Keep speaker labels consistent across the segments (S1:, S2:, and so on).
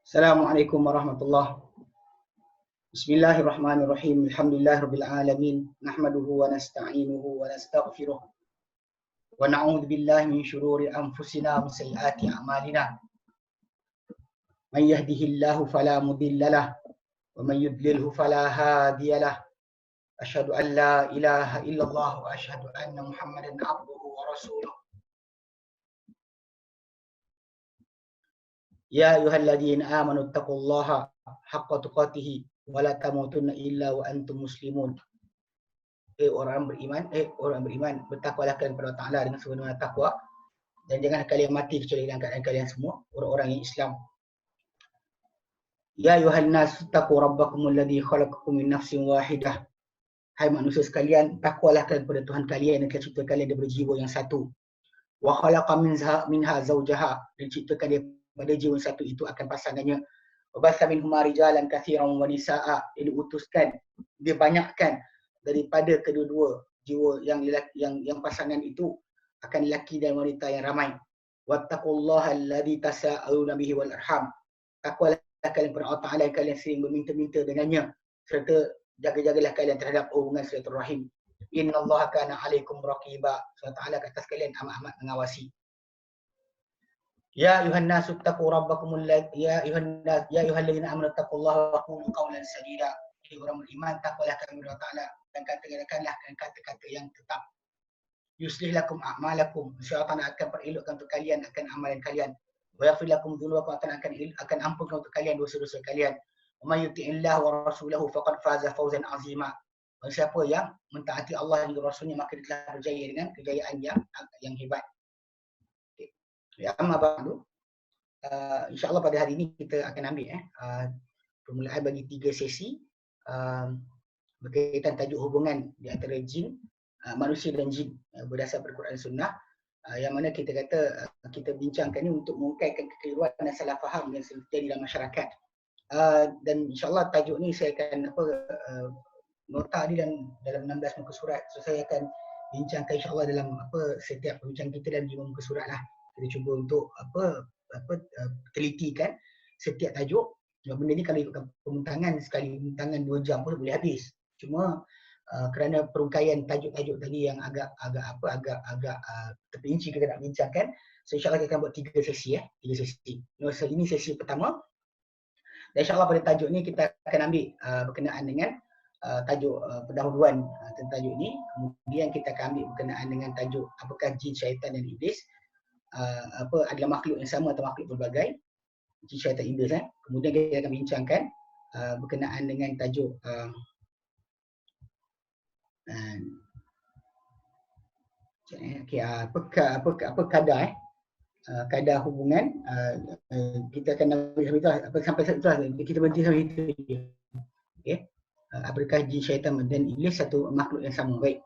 S1: Assalamualaikum warahmatullahi. Bismillahirrahmanirrahim. Alhamdulillahirabbil alamin. Nahmaduhu wa nasta'inuhu wa nastaghfiruh. Wa na'udzu billahi min shururi anfusina wa sayyiati a'malina. Man yahdihillahu fala mudilla lahu wa man yudlilhu fala hadiya lahu. Asyhadu an la ilaha illallah wa asyhadu anna Muhammadan abduhu wa rasuluh. Ya ayyuhalladzina amanu taqullaha haqqa tuqatih wa la tamutunna illa wa antum muslimun. Orang beriman, bertakwalah kalian kepada Allah Taala dengan sebenar takwa dan jangan kalian mati kecuali dalam keadaan kalian semua orang-orang yang Islam. Ya ayyuhan nas taqu rabbakumul ladzi khalaqakum min nafsin wahidah. Hai manusia sekalian, takwalah kalian kepada Tuhan kalian yang mencipta kalian daripada jiwa yang satu. Wa khalaqa minha zawjaha, dan ciptakan dia pada jiwa yang satu itu akan pasangannya. Wa batha minhuma rijalan katsiran wa nisaa, diutuskan, dibanyakkan daripada kedua-dua jiwa yang pasangan itu akan lelaki dan wanita yang ramai. Wattaqullaha alladzi tasaaluna bihi wal arham. Takwalah kalian kepada Allah Taala yang kalian sering meminta-minta dengannya, serta jaga-jagalah kalian terhadap hubungan silaturahim. Innallaha kana 'alaikum raqiba. Allah Taala kata sekalian amat-amat mengawasi. Ya ayuhan nasu taqu rabbakumul ladzi ya ayyuhalladzina amanu taqullaha wa qulu qawlan sadida. Hai orang beriman, takwalah kepada Allah Taala dan katakanlah kata-kata yang tetap. Yuslih lakum a'malakum, syaitan akan perelokkan untuk kalian akan amalan kalian. Wa yaghfir lakum dzunubakum, akan ampunkan untuk kalian dosa-dosa kalian. Wa may yuti'illah wa rasulahu faqad faza fawzan 'azima. Siapa yang mentaati Allah dan Rasulnya maka dia telah berjaya dengan kejayaan yang hebat. Okay. Ya, amma ba'du. InsyaAllah pada hari ini kita akan ambil permulaan bagi 3 sesi berkaitan tajuk hubungan di antara jin, manusia dan jin berdasarkan Al-Quran Sunnah, yang mana kita kata kita bincangkan ini untuk mengungkapkan kekeliruan dan salah faham yang terjadi dalam masyarakat. Dan insyaAllah tajuk ni saya akan nota ni dalam 16 muka surat. So saya akan bincangkan insyaAllah dalam setiap perbincangan kita dalam 5 muka surat lah. Kita cuba untuk telitikan setiap tajuk. Benda ni kalau ikutkan pembintangan, sekali pembintangan 2 jam pun boleh habis. Cuma kerana perungkaian tajuk-tajuk tadi yang agak terperinci kita nak bincangkan, so insyaAllah kita akan buat 3 sesi 3 sesi. So ini sesi pertama. Dan insyaAllah pada tajuk ni kita akan ambil berkenaan dengan tajuk pendahuluan tentang tajuk ni. Kemudian kita akan ambil berkenaan dengan tajuk apakah jin, syaitan dan iblis adalah makhluk yang sama atau makhluk berbagai, jin, syaitan, iblis. Kemudian kita akan bincangkan berkenaan dengan tajuk apa kadar kadar hubungan. Kita akan sampai kita berhenti sampai itu. Okey. Apakah jin, syaitan dan iblis satu makhluk yang sama? Baik.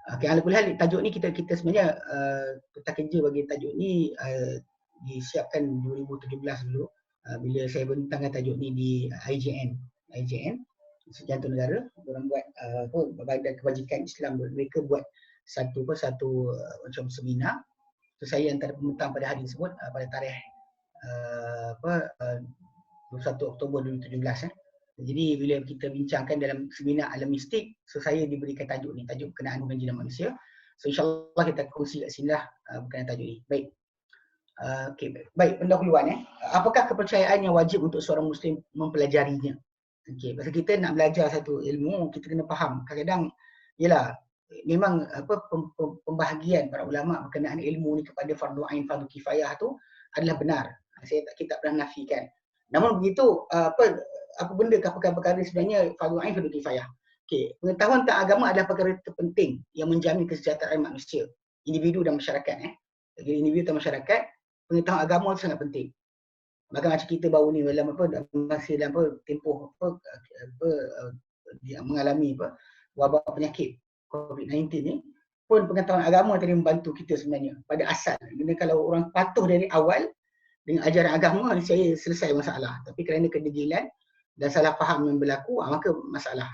S1: Okey, ala kulli hal tajuk ni kita sebenarnya peta kerja bagi tajuk ni disiapkan 2017 dulu, bila saya bentangkan tajuk ni di IJN Jantung Negara. Orang buat Badan Kebajikan Islam, mereka buat satu macam seminar. So saya antara pembentang pada hari tersebut pada tarikh 21 Oktober 2017. Jadi bila kita bincangkan dalam seminar Alam Mistik, so saya diberikan tajuk ni, tajuk berkenaan hubungan jin dan manusia. So insyaAllah kita kongsi kat sini lah berkenaan tajuk ni. Baik. Baik, pendahuluan apakah kepercayaan yang wajib untuk seorang Muslim mempelajarinya? Okey, pasal kita nak belajar satu ilmu, kita kena faham. Kadang-kadang ialah memang pembahagian para ulama berkenaan ilmu ni kepada fardu ain, fardu kifayah tu adalah benar. Kita tak pernah nafikan. Namun begitu apa benda perkara sebenarnya fardu ain, fardu kifayah. Okey, pengetahuan tentang agama adalah perkara terpenting yang menjamin kesejahteraan manusia, individu dan masyarakat. Jadi individu dan masyarakat, pengetahuan agama itu sangat penting. Macam kita baru ni dalam masih dalam tempoh mengalami wabak penyakit COVID-19 ni, pun pengetahuan agama tadi membantu kita sebenarnya pada asal. Jadi kalau orang patuh dari awal dengan ajaran agama, saya selesai masalah. Tapi kerana kedegilan dan salah faham yang berlaku, maka masalah.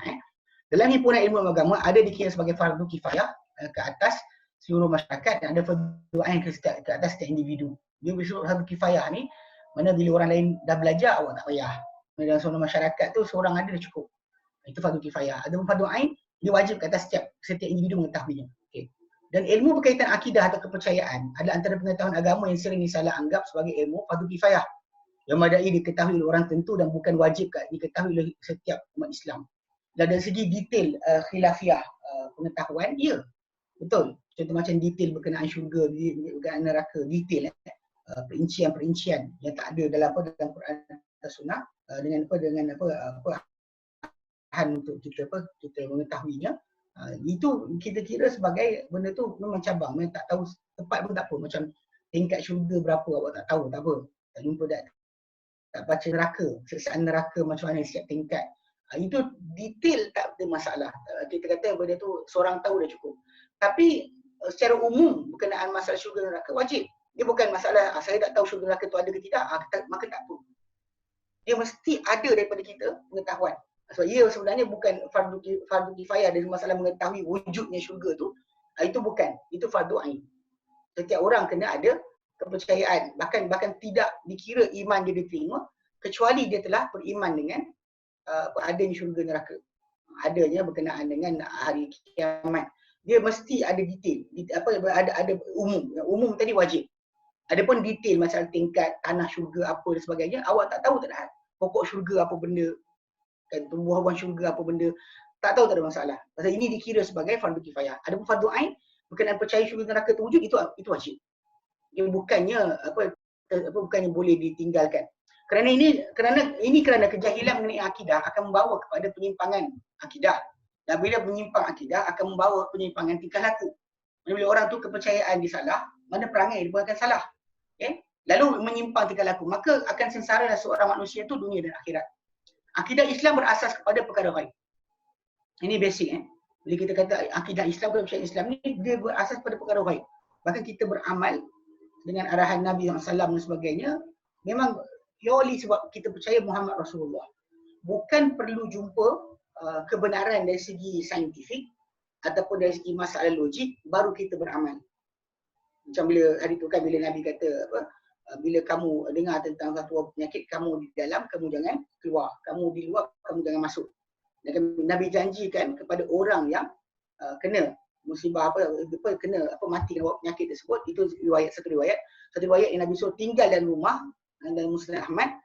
S1: Dalam himpunan ilmu agama ada dikira sebagai fardu kifayah ke atas seluruh masyarakat, dan ada fardu ain ke atas setiap individu. Dia bersifat fardu kifayah ni Mana bila orang lain dah belajar, awak tak payah. Dalam seorang masyarakat tu seorang ada dah cukup. Itu fardu kifayah. Ada pun fardu ain, dia wajib ke atas setiap individu mengetahuinya. Okay. Dan ilmu berkaitan akidah atau kepercayaan adalah antara pengetahuan agama yang sering disalah anggap sebagai ilmu fardu kifayah. Yang madai diketahui oleh orang tentu dan bukan wajib diketahui oleh setiap umat Islam. Dan dari segi detail khilafiah pengetahuan, ya, betul. Contoh macam detail berkenaan syurga, berkenaan neraka, detail perincian-perincian yang tak ada dalam Quran dan Sunnah dengan untuk kita mengetahuinya. Itu kita kira sebagai benda tu memang cabang, memang tak tahu tepat pun tak apa. Macam tingkat syurga berapa awak tak tahu, tak apa. Tak jumpa, tak baca neraka, siksaan neraka macam mana setiap tingkat. Itu detail tak ada masalah. Kita kata benda tu seorang tahu dah cukup. Tapi secara umum berkenaan masalah syurga neraka wajib. Dia bukan masalah saya tak tahu syurga neraka tu ada ke tidak, maka tak apa. Dia mesti ada daripada kita pengetahuan. Sebab ia sebenarnya bukan fardu kifayah dari masalah mengetahui wujudnya syurga tu. Itu bukan, itu fardu ain. Setiap orang kena ada kepercayaan, bahkan tidak dikira iman dia diterima kecuali dia telah beriman dengan adanya syurga neraka, adanya berkenaan dengan hari kiamat. Dia mesti ada detail, ada umum tadi wajib. Adapun detail masalah tingkat tanah syurga apa dan sebagainya, awak tak tahu tak ada. Pokok syurga apa benda, kan, tumbuhan syurga apa benda, tak tahu tak ada masalah. Pasal ini dikira sebagai fardu kifayah. Adapun fardu ain berkenaan percaya syurga neraka itu wujud, itu wajib. Dia bukannya bukannya boleh ditinggalkan. Kerana kejahilan mengenai akidah akan membawa kepada penyimpangan akidah. Dan bila menyimpang akidah akan membawa penyimpangan tingkah laku. Bila orang tu kepercayaan dia salah, mana perangai dia pun akan salah. Okay? Lalu menyimpang tingkah laku, maka akan sengsaralah seorang manusia tu dunia dan akhirat. Akidah Islam berasas kepada perkara ghaib. Ini basic. Bila kita kata akidah Islam, kepercayaan Islam ni, dia berasas pada perkara ghaib. Bahkan kita beramal dengan arahan Nabi SAW dan sebagainya, memang purely sebab kita percaya Muhammad Rasulullah. Bukan perlu jumpa kebenaran dari segi saintifik ataupun dari segi masalah logik, baru kita beramal. Macam bila hari tu kan, bila Nabi kata bila kamu dengar tentang satu penyakit, kamu di dalam, kamu jangan keluar. Kamu di luar, kamu jangan masuk. Dan Nabi janjikan kepada orang yang kena musibah mati dengan penyakit tersebut, itu satu riwayat yang Nabi suruh tinggal dalam rumah, dan Musnad Ahmad,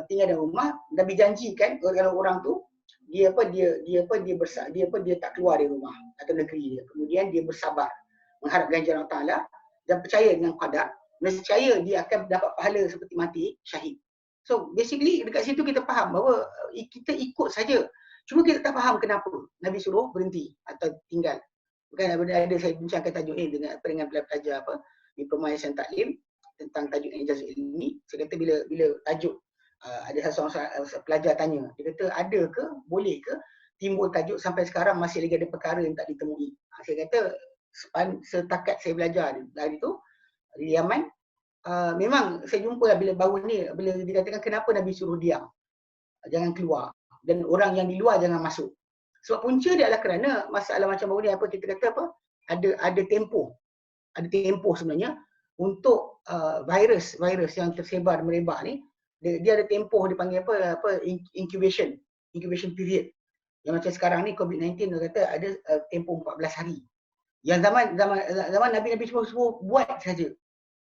S1: tinggal dalam rumah. Nabi janjikan kalau orang tu dia tak keluar dari rumah atau negeri dia, kemudian dia bersabar mengharap ganjaran Allah Taala dan percaya dengan qadar, nescaya dia akan dapat pahala seperti mati syahid. So basically dekat situ kita faham bahawa kita ikut saja. Cuma kita tak faham kenapa Nabi suruh berhenti atau tinggal. Bukan ada saya bincangkan tajuk ni dengan pelajar di Permaisan Taklim tentang tajuk ijazah ilmi. Saya kata bila tajuk ada seorang pelajar tanya, dia kata ada ke, boleh ke timbul tajuk sampai sekarang masih lagi ada perkara yang tak ditemui. Saya kata setakat saya belajar dari tu di Yaman, memang saya jumpa lah bila dikatakan kenapa Nabi suruh diam, jangan keluar, dan orang yang di luar jangan masuk. Sebab punca dia adalah kerana masalah macam baru ni, kita kata ada tempoh sebenarnya untuk virus yang tersebar merebak ni. Dia ada tempoh, dipanggil incubation period. Yang macam sekarang ni COVID-19 dia kata ada tempoh 14 hari. Yang zaman Nabi semua buat saja.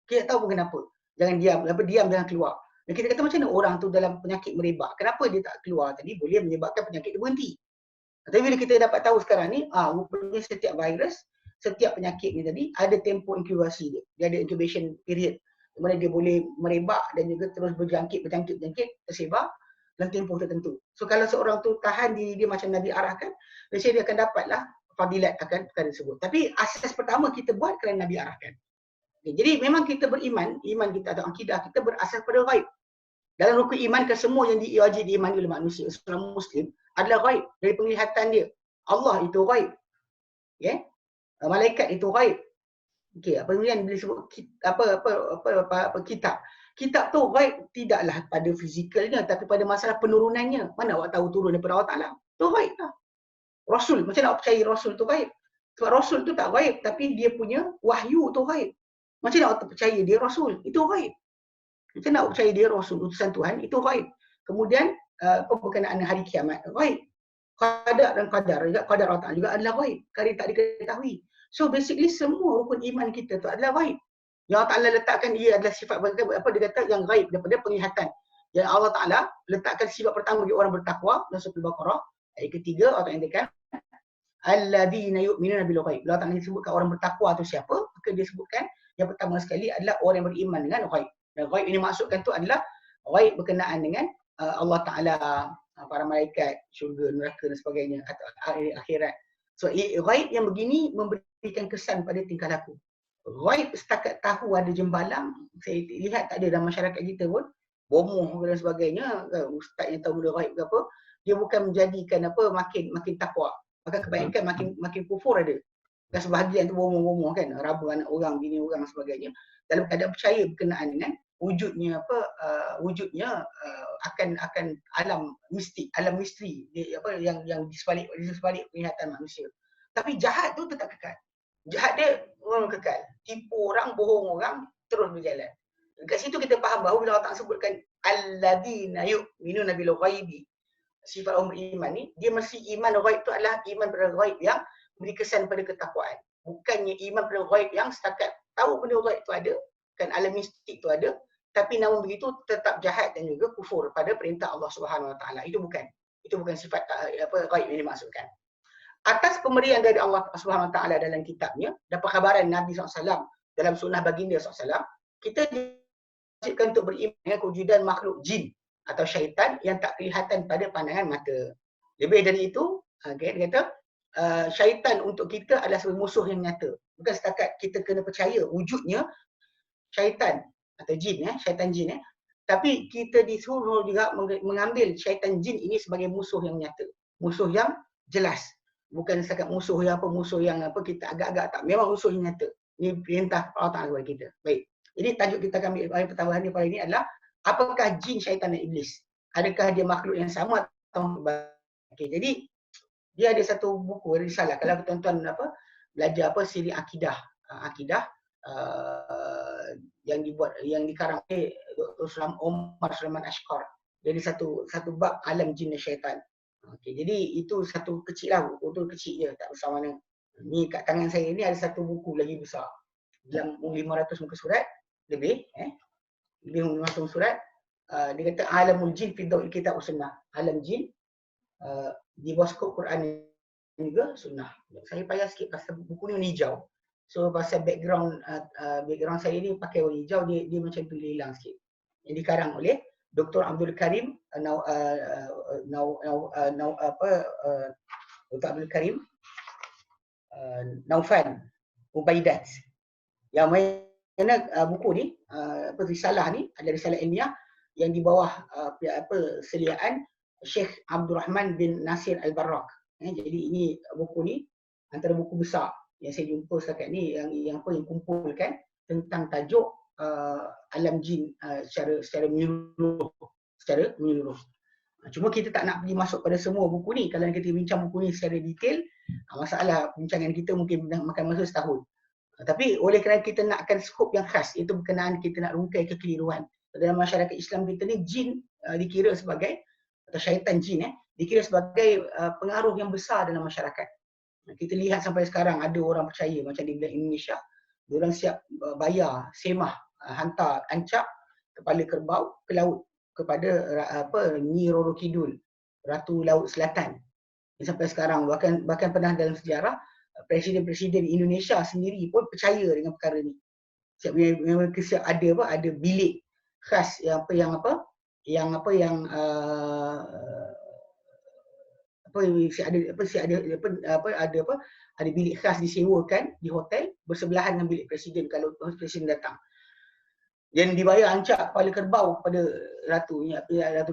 S1: Kita tahu pun kenapa. Jangan diam, jangan keluar. Dan kita kata macam mana orang tu dalam penyakit merebak, kenapa dia tak keluar tadi, boleh menyebabkan penyakit dia berhenti. Tapi bila kita dapat tahu sekarang ni, rupanya setiap virus, setiap penyakit ni tadi ada tempoh inkubasi dia. Dia ada incubation period di mana dia boleh merebak dan juga terus berjangkit, tersebar dalam tempoh tertentu. So kalau seorang tu tahan diri dia macam Nabi arahkan, biasanya dia akan dapatlah fadilat akan perkara tersebut. Tapi asas pertama kita buat kerana Nabi arahkan. Okay, jadi memang kita beriman, iman kita atau akidah kita berasas pada ghaib. Dalam rukun iman kesemua yang wajib diimani oleh manusia, seorang Muslim, adalah ghaib dari penglihatan dia. Allah itu ghaib. Okay? Malaikat itu ghaib. Okey, kemudian bila sebut kitab. Kitab tu ghaib tidaklah pada fizikalnya tapi pada masalah penurunannya. Mana awak tahu turun daripada Allah Taala? Tu ghaib lah. Rasul, macam nak percaya Rasul tu ghaib? Sebab Rasul tu tak ghaib tapi dia punya wahyu tu ghaib. Macam nak awak percaya dia Rasul? Itu ghaib. Kita nak percaya dia Rasul, utusan Tuhan, itu ghaib. Kemudian berkenaan hari kiamat, ghaib. Qadar dan qadar juga, qadar Allah Ta'ala juga adalah ghaib. Kali tak diketahui. So basically semua rukun iman kita tu adalah ghaib. Yang Allah Ta'ala letakkan dia adalah sifat apa dia kata yang ghaib daripada penglihatan. Yang Allah Ta'ala letakkan sifat pertama bagi orang bertakwa dalam surah Al-Baqarah. Ayat ketiga Allah Ta'ala nyatakan alladzina yu'minuna bil ghaib. Allah Ta'ala sebutkan orang bertakwa tu siapa? Maka dia sebutkan yang pertama sekali adalah orang yang beriman dengan ghaib. Dan ghaib ini maksudkan tu adalah ghaib berkenaan dengan Allah Ta'ala, para malaikat, syurga, neraka dan sebagainya, atau akhirat. So ghaib yang begini memberikan kesan pada tingkah laku. Ghaib setakat tahu ada jembalang, saya lihat tak ada dalam masyarakat kita pun, bomoh dan sebagainya, ustaz yang tahu benda ghaib ke apa, dia bukan menjadikan apa makin takwa. Maka kebanyakan makin kufur ada. Dan sebahagian tu bomoh-bomoh kan, raba anak orang, bini orang dan sebagainya. Dalam keadaan percaya berkenaan dengan wujudnya akan alam mistik, alam misteri yang di sebalik penglihatan manusia. Tapi jahat tu tetap kekal. Jahat dia orang kekal. Tipu orang, bohong orang, terus berjalan. Dekat situ kita faham bahawa bila Allah Ta'ala sebutkan alladzina yu'minuna bil ghaibi, sifat orang beriman ni, dia mesti iman ghaib tu adalah iman pada ghaib yang beri kesan pada ketakwaan. Bukannya iman pada ghaib yang setakat tahu benda ghaib tu ada, kan alam mistik tu ada, tapi namun begitu tetap jahat dan juga kufur pada perintah Allah Subhanahu Wa Taala. Itu bukan sifat ghaib yang dimaksudkan. Atas pemberian dari Allah Subhanahu Wa Taala dalam kitabnya, dan perkhabaran Nabi SAW dalam sunnah baginda SAW, kita diwajibkan untuk beriman dengan kewujudan makhluk jin atau syaitan yang tak kelihatan pada pandangan mata. Lebih dari itu, dia kata syaitan untuk kita adalah sebagai musuh yang nyata. Bukan setakat kita kena percaya wujudnya syaitan atau jin, syaitan jin, tapi kita disuruh juga mengambil syaitan jin ini sebagai musuh yang nyata, musuh yang jelas. Bukan setakat musuh yang kita agak-agak tak. Memang musuh yang nyata. Ini perintah Allah Ta'ala kepada kita. Baik. Jadi tajuk kita akan ambil ayat pertama hari ini adalah apakah jin, syaitan dan iblis? Adakah dia makhluk yang sama atau okey. Jadi dia ada satu buku risalah. Kalau tuan-tuan belajar siri akidah yang dikarang oleh Dr. Omar Sulaiman Ashkar. Jadi satu bab alam jin dan syaitan. Okey, jadi itu satu kecil lah, buku tu kecil je, tak besar mana. Ni kat tangan saya ni ada satu buku lagi besar. Dalam 500 muka surat lebih, lebih 500 surat. Dia kata Alamul Jin fi Dawil Kitab Sunnah. Alam jin di bawah skop Quran juga sunnah. Saya payah sikit pasal buku ni warna hijau. So pasal background saya ni pakai warna hijau, dia macam tu hilang sikit. Yang dikarang oleh Dr. Abdul Karim Dr. Abdul Karim Naufan Ubaidat. Yang mana buku ni, risalah ni adalah risalah ilmiah yang di bawah seliaan Syekh Abdul Rahman bin Nasir Al-Barrak. Jadi ini buku ni antara buku besar yang saya jumpa setakat ni yang kumpulkan tentang tajuk alam jin secara menyeluruh. Cuma kita tak nak pergi masuk pada semua buku ni. Kalau kita bincang buku ni secara detail, masalah bincangan kita mungkin makan masa setahun. Tapi oleh kerana kita nakkan skop yang khas, itu berkenaan kita nak rungkai kekeliruan. Dalam masyarakat Islam kita ni, jin dikira sebagai, atau syaitan jin dikira sebagai pengaruh yang besar dalam masyarakat. Kita lihat sampai sekarang ada orang percaya macam di Indonesia, diorang siap bayar, semah, hantar ancak kepala kerbau ke laut kepada Nyi Roro Kidul, Ratu Laut Selatan. Sampai sekarang bahkan pernah dalam sejarah presiden-presiden Indonesia sendiri pun percaya dengan perkara ni. Siap ada bilik khas ada bilik khas disewakan di hotel bersebelahan dengan bilik presiden kalau presiden datang. Dan dibayar ancak kepala kerbau kepada Ratu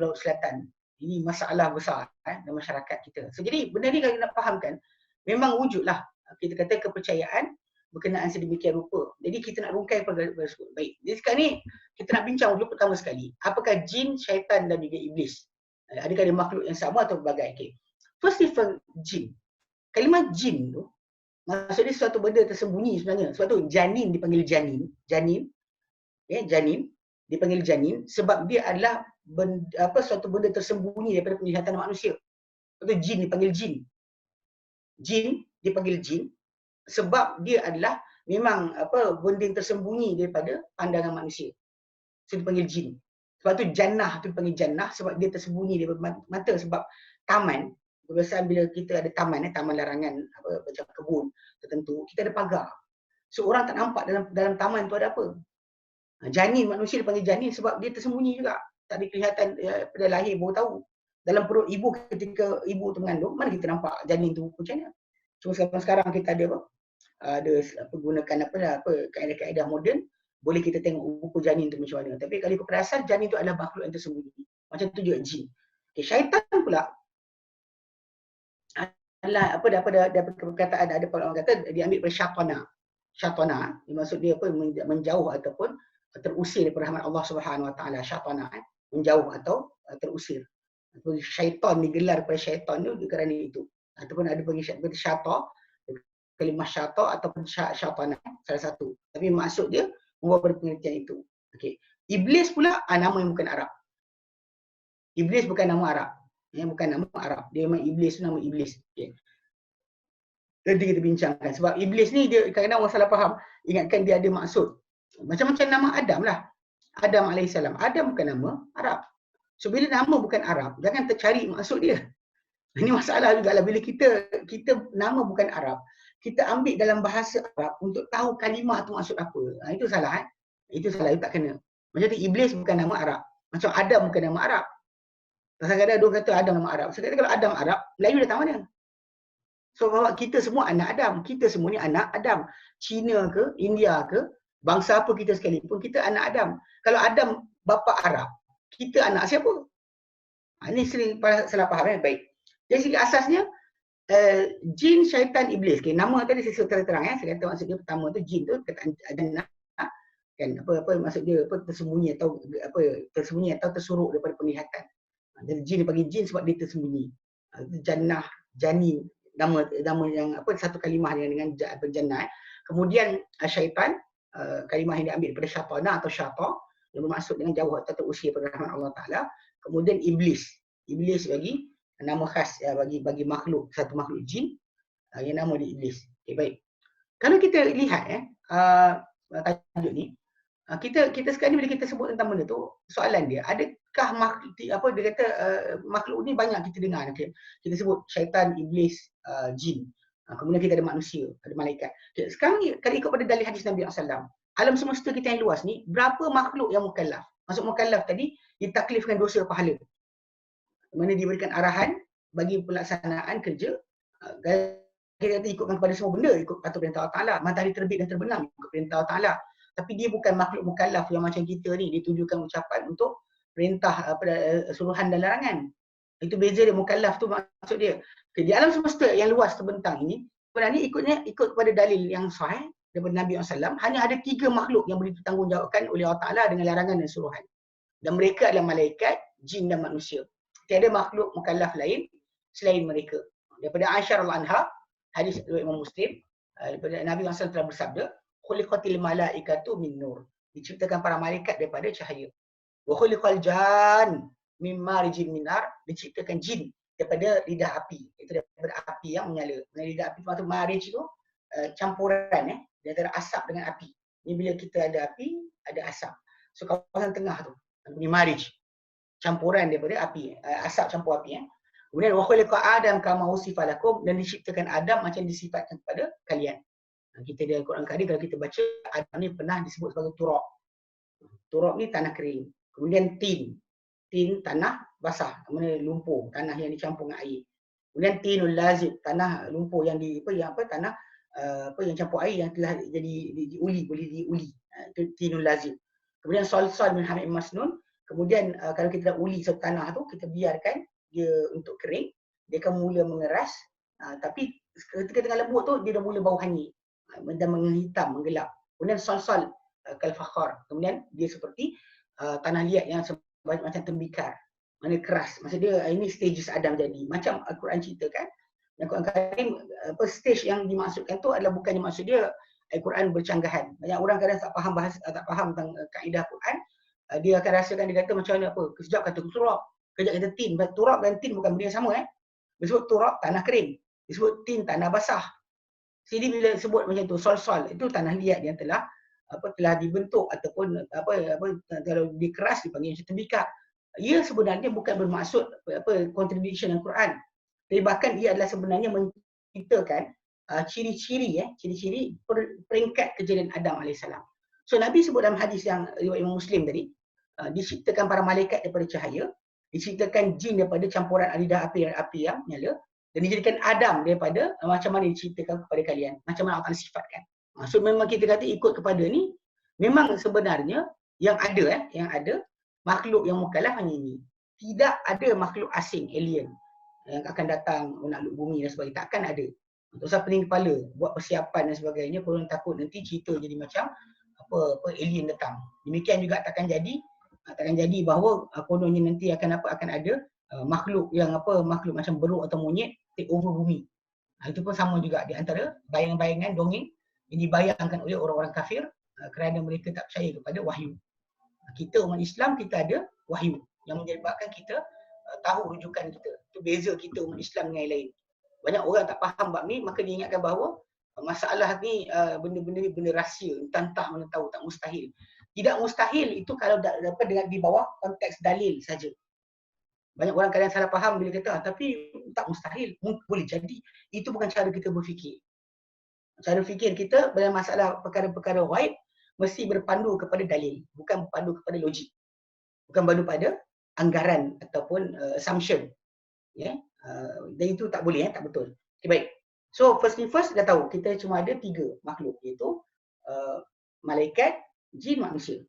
S1: Laut Selatan. Ini masalah besar dalam masyarakat kita. So, jadi benda ni kalau nak fahamkan, memang wujudlah kita kata kepercayaan berkenaan sedemikian rupa. Jadi kita nak rungkai perkara tersebut. Baik. Jadi sekarang ni kita nak bincang dulu pertama sekali, apakah jin, syaitan dan juga iblis? Adakah dia makhluk yang sama atau berbagai? Okay. First different jin. Kalimah jin tu maksudnya suatu benda tersembunyi sebenarnya. Sebab tu janin dipanggil janin. Janin. Janin. dipanggil janin sebab dia adalah suatu benda tersembunyi daripada penglihatan manusia. Itu jin dipanggil jin. Jin dipanggil jin sebab dia adalah memang benda yang tersembunyi daripada pandangan manusia. So dipanggil jin. Sebab tu jannah tu dipanggil jannah sebab dia tersembunyi daripada mata. Sebab taman, kebiasaan bila kita ada taman, taman larangan macam kebun tertentu, kita ada pagar. So orang tak nampak dalam taman tu ada apa. Janin manusia dipanggil janin sebab dia tersembunyi juga. Tak ada kelihatan pada lahir baru tahu. Dalam perut ibu ketika ibu tu mengandung, mana kita nampak janin tu macam mana. Cuma sekarang kita ada gunakan kaedah-kaedah moden, boleh kita tengok rupa janin tu macam mana. Tapi kalau ikut perasaan, janin tu adalah makhluk yang tersembunyi. Macam tu juga jin. Okay, syaitan pula adalah daripada perkataan ada orang kata diambil dari syatana. Syatana, maksud dia menjauh ataupun terusir daripada rahmat Allah Subhanahu Wa Taala. Syatana, menjauh atau terusir. Syaitan digelar pada syaitan tu kerana itu. Ataupun ada bagi syata, kalimah syata ataupun syatana, salah satu. Tapi maksud dia membawa pada pengertian itu. Okey. Iblis pula nama yang bukan Arab. Iblis bukan nama Arab. Bukan nama Arab. Dia memang iblis, nama iblis. Okey. Nanti kita bincangkan. Sebab iblis ni dia kadang-kadang orang salah faham. Ingatkan dia ada maksud. Macam-macam nama Adam lah. Adam AS. Adam bukan nama Arab. So bila nama bukan Arab, jangan tercari maksud dia. Ini masalah juga lah. Bila kita nama bukan Arab, kita ambil dalam bahasa Arab untuk tahu kalimah tu maksud apa. Itu salah. Itu salah, itu tak kena. Macam tu iblis bukan nama Arab. Macam Adam bukan nama Arab. Kadang-kadang ada orang kata Adam nama Arab. Saya kata kalau Adam Arab, Melayu datang mana? So bahawa kita semua anak Adam. Kita semua ni anak Adam. Cina ke, India ke, bangsa apa kita sekalipun, kita anak Adam. Kalau Adam bapa Arab, kita anak siapa? Ini sering salah faham. Baik. Jadi segi asasnya, jin, syaitan, iblis. Okay, nama tadi saya sebut terang-terang. Saya kata maksud dia pertama tu jin tu kata jannah. Kan apa maksud dia tersembunyi atau tersuruk daripada penglihatan. Jadi jin dipanggil jin sebab dia tersembunyi. Jannah, janin, nama yang satu kalimah dengan jannah. Kemudian syaitan, kalimah yang diambil daripada syatana atau syata yang bermaksud dengan jauh atau terusir daripada rahmat Allah Taala. Kemudian iblis. Iblis bagi nama khas bagi makhluk, satu makhluk jin yang nama dia iblis. Okay, baik. Kalau kita lihat tajuk ni, kita sekarang ni bila kita sebut tentang benda tu, soalan dia, adakah makhluk dia kata makhluk ni banyak kita dengar. Okay. Kita sebut syaitan, iblis, jin. Kemudian kita ada manusia, ada malaikat. Okay. Sekarang ni kalau ikut pada dalil hadis Nabi SAW, alam semesta kita yang luas ni, berapa makhluk yang mukallaf? Maksud mukallaf tadi, ditaklifkan dosa pahala. Mana diberikan arahan bagi pelaksanaan kerja. Kita ikutkan kepada semua benda, ikut patut perintah Allah Ta'ala. Matahari terbit dan terbenam, ikut perintah Allah Ta'ala. Tapi dia bukan makhluk mukallaf yang macam kita ni, ditujukan ucapan untuk perintah suruhan dan larangan. Itu beza dia, mukallaf tu maksud dia. Okay, di alam semesta yang luas terbentang ini, sebenarnya ikut kepada dalil yang sahih daripada Nabi SAW, hanya ada 3 makhluk yang boleh ditanggungjawabkan oleh Allah Ta'ala dengan larangan dan suruhan. Dan mereka adalah malaikat, jin dan manusia. Tiada makhluk mukallaf lain selain mereka. Daripada Aisyah radhiyallahu anha, hadis riwayat Imam Muslim, daripada Nabi SAW telah bersabda, khuliqatil malaikatu min nur. Diciptakan para malaikat daripada cahaya. Wa khuliqal jan min marijin min nar. Diciptakan jin daripada lidah api. Itu daripada api yang menyala. Lidah api itu marij itu campuran di antara asap dengan api. Ini bila kita ada api, ada asap. So kawasan tengah tu, ini marij. Campuran daripada api, asap campur api. Kemudian wa khuliqa Adam kama usifa lakum, dan diciptakan Adam macam disifatkan kepada kalian. Kita di Al-Quran Karim kalau kita baca, Adam ni pernah disebut sebagai turab. Turab ni tanah kering. Kemudian tin. Tin tanah basah, mana lumpur, tanah yang dicampur dengan air. Kemudian tinul lazib, tanah lumpur yang tanah yang campur air yang telah jadi diuli, boleh diuli. Itu tinul lazib. Kemudian salsal min hamim masnun. Kemudian kalau kita dah uli satu tanah tu, kita biarkan dia untuk kering, dia akan mula mengeras. Tapi ketika tengah lembut tu, dia dah mula bau hanyut dan menghitam, menggelap. Kemudian salsal kal fakhar. Kemudian dia seperti tanah liat yang macam tembikar. Mana keras. Maksud dia ini stages Adam jadi. Macam Al-Quran ceritakan. Al-Quran Karim, stage yang dimaksudkan tu adalah bukannya maksud dia Al-Quran bercanggahan. Banyak orang kadang tak faham tentang kaedah Quran. dia akan rasakan, dia kata macam mana apa. Sekejap kata turab, kejap kata tin. Turab dan tin bukan benda yang sama Disebut turab tanah kering, disebut tin tanah basah. Jadi bila sebut macam tu sol itu tanah liat yang telah dibentuk ataupun kalau dikeras dipanggil macam tembikar. Ia sebenarnya bukan bermaksud contradiction dengan Quran. Tapi bahkan ia adalah sebenarnya menceritakan ciri-ciri peringkat kejadian Adam AS. So Nabi sebut dalam hadis yang riwayat Imam Muslim tadi, diciptakan para malaikat daripada cahaya, diciptakan jin daripada campuran lidah api yang nyala, dan dijadikan Adam daripada macam mana diciptakan kepada kalian, macam mana Allah sifatkan. So memang kita kata ikut kepada ni, memang sebenarnya yang ada makhluk yang mukallaf hanya ini. Tidak ada makhluk asing, alien yang akan datang menakluk bumi dan sebagainya. Takkan ada. Untuk saya pening kepala, buat persiapan dan sebagainya, korang takut nanti cerita jadi macam apa alien datang. Demikian juga takkan jadi bahawa kononnya nanti akan ada makhluk macam beruk atau monyet take over bumi. Itu pun sama juga di antara bayangan-bayangan dongeng yang dibayangkan oleh orang-orang kafir kerana mereka tak percaya kepada wahyu. Kita umat Islam, kita ada wahyu yang menyebabkan kita tahu rujukan kita. Itu beza kita umat Islam dengan yang lain. Banyak orang tak faham bab ni, maka dia ingatkan bahawa masalah ni benda-benda ni benda rahsia, entah mana tahu, tak mustahil. Tidak mustahil itu kalau dapat dengan di bawah konteks dalil saja. Banyak orang kadang salah faham bila kata tapi tak mustahil, boleh jadi. Itu bukan cara kita berfikir. Cara fikir kita dalam masalah perkara-perkara ghaib mesti berpandu kepada dalil, bukan berpandu kepada logik. Bukan berpandu pada anggaran ataupun assumption. Dan itu tak boleh, tak betul. Okay, baik. So first dah tahu kita cuma ada 3 makhluk, iaitu malaikat, jin, manusia.